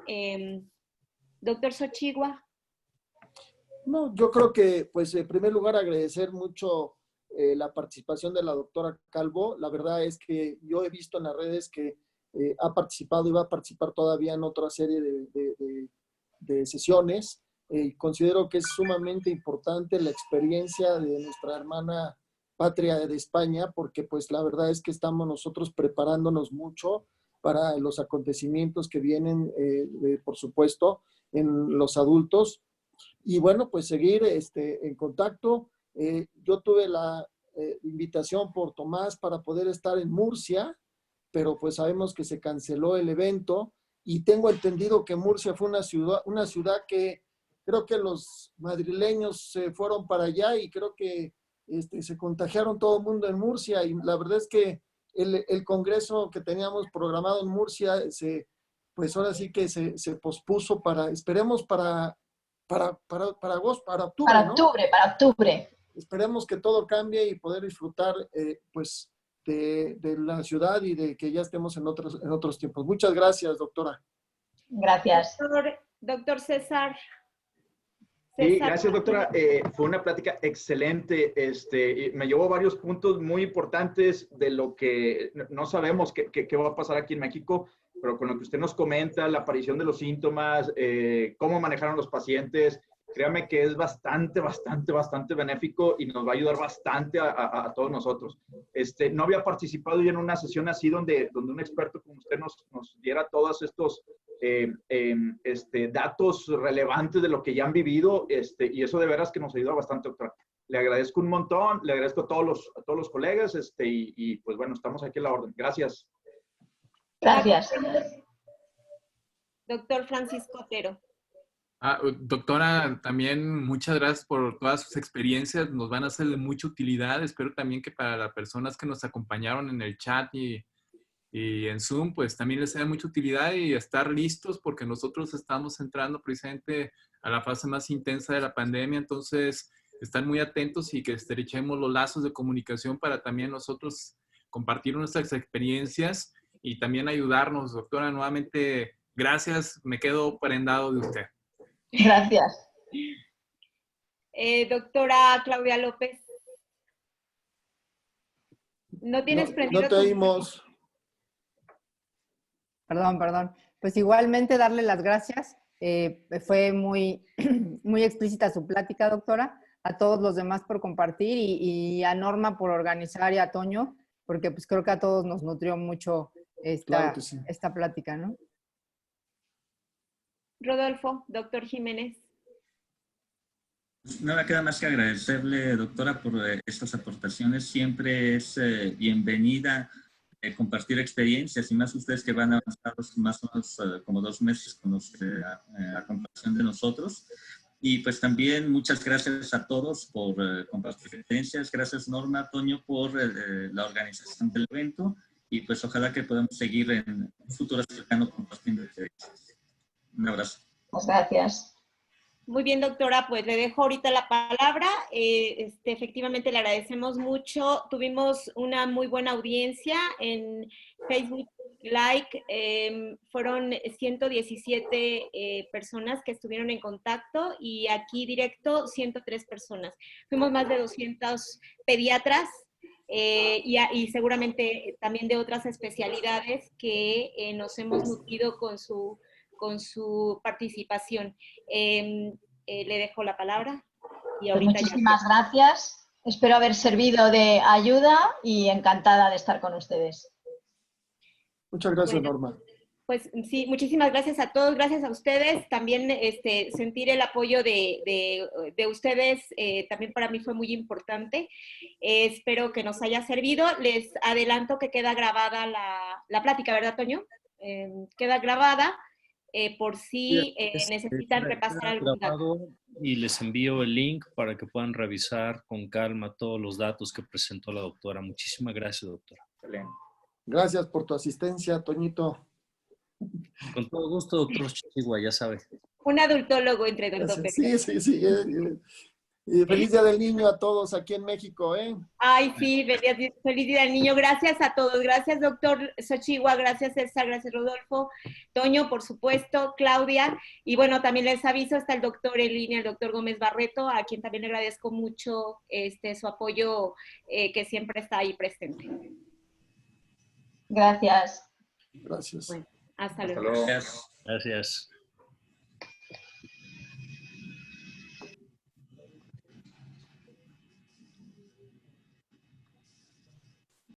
Doctor Sochigua. No, yo creo que, pues, en primer lugar, agradecer mucho la participación de la doctora Calvo. La verdad es que yo he visto en las redes que ha participado y va a participar todavía en otra serie de sesiones. Considero que es sumamente importante la experiencia de nuestra hermana patria de España, porque pues la verdad es que estamos nosotros preparándonos mucho para los acontecimientos que vienen, por supuesto, en los adultos. Y bueno, pues seguir en contacto. Yo tuve la invitación por Tomás para poder estar en Murcia, pero pues sabemos que se canceló el evento y tengo entendido que Murcia fue una ciudad que creo que los madrileños se fueron para allá y creo que se contagiaron todo el mundo en Murcia, y la verdad es que el congreso que teníamos programado en Murcia, pues ahora sí que se pospuso esperemos para agosto, para octubre, ¿no? Para octubre. Esperemos que todo cambie y poder disfrutar, pues, de la ciudad y de que ya estemos en otros tiempos. Muchas gracias, doctora. Gracias. Doctor César. Sí, gracias, doctora. Fue una plática excelente. Me llevó varios puntos muy importantes de lo que no sabemos qué va a pasar aquí en México, pero con lo que usted nos comenta, la aparición de los síntomas, cómo manejaron los pacientes, créame que es bastante benéfico y nos va a ayudar bastante a todos nosotros. No había participado yo en una sesión así donde un experto como usted nos diera todos estos datos relevantes de lo que ya han vivido, y eso de veras que nos ayuda bastante, doctora. Le agradezco un montón, le agradezco a todos los colegas, y pues bueno, estamos aquí a la orden. Gracias. Gracias. Doctor Francisco Otero. Doctora, también muchas gracias por todas sus experiencias, nos van a ser de mucha utilidad. Espero también que para las personas que nos acompañaron en el chat y en Zoom, pues también les sea de mucha utilidad y estar listos, porque nosotros estamos entrando precisamente a la fase más intensa de la pandemia. Entonces, estar muy atentos y que estrechemos los lazos de comunicación para también nosotros compartir nuestras experiencias y también ayudarnos. Doctora, nuevamente, gracias. Me quedo prendado de usted. Gracias. Doctora Claudia López. ¿No tienes prendido? No te oímos. Perdón. Pues igualmente darle las gracias. Fue muy, muy explícita su plática, doctora. A todos los demás por compartir y a Norma por organizar y a Toño, porque pues creo que a todos nos nutrió mucho esta plática, ¿no? Rodolfo, doctor Jiménez. No me queda más que agradecerle, doctora, por estas aportaciones. Siempre es bienvenida compartir experiencias, y más ustedes que van avanzados más o menos como 2 meses con a comparación de nosotros. Y pues también muchas gracias a todos por compartir experiencias. Gracias, Norma, Toño, por la organización del evento, y pues ojalá que podamos seguir en un futuro cercano compartiendo experiencias. Un abrazo. Muchas gracias. Muy bien, doctora, pues le dejo ahorita la palabra. Efectivamente, le agradecemos mucho. Tuvimos una muy buena audiencia en Facebook like, fueron 117 personas que estuvieron en contacto y aquí directo 103 personas. Fuimos más de 200 pediatras y seguramente también de otras especialidades que nos hemos nutrido con su participación. Le dejo la palabra. Y pues ahorita muchísimas gracias. Espero haber servido de ayuda y encantada de estar con ustedes. Muchas gracias, Norma. Pues sí, muchísimas gracias a todos, gracias a ustedes. También sentir el apoyo de ustedes también para mí fue muy importante. Espero que nos haya servido. Les adelanto que queda grabada la plática, ¿verdad, Toño? Queda grabada por si necesitan repasar algún dato. Y les envío el link para que puedan revisar con calma todos los datos que presentó la doctora. Muchísimas gracias, doctora. Gracias por tu asistencia, Toñito. Con todo gusto, doctor Chichigua, ya sabe. Un adultólogo entre doctor Pepe. Sí. Y feliz Día del Niño a todos aquí en México, ¿eh? Ay, sí, feliz Día del Niño. Gracias a todos. Gracias, doctor Xochigua. Gracias, César. Gracias, Rodolfo. Toño, por supuesto. Claudia. Y bueno, también les aviso, está el doctor en línea, el doctor Gómez Barreto, a quien también le agradezco mucho su apoyo que siempre está ahí presente. Gracias. Gracias. Bueno, hasta luego. Gracias.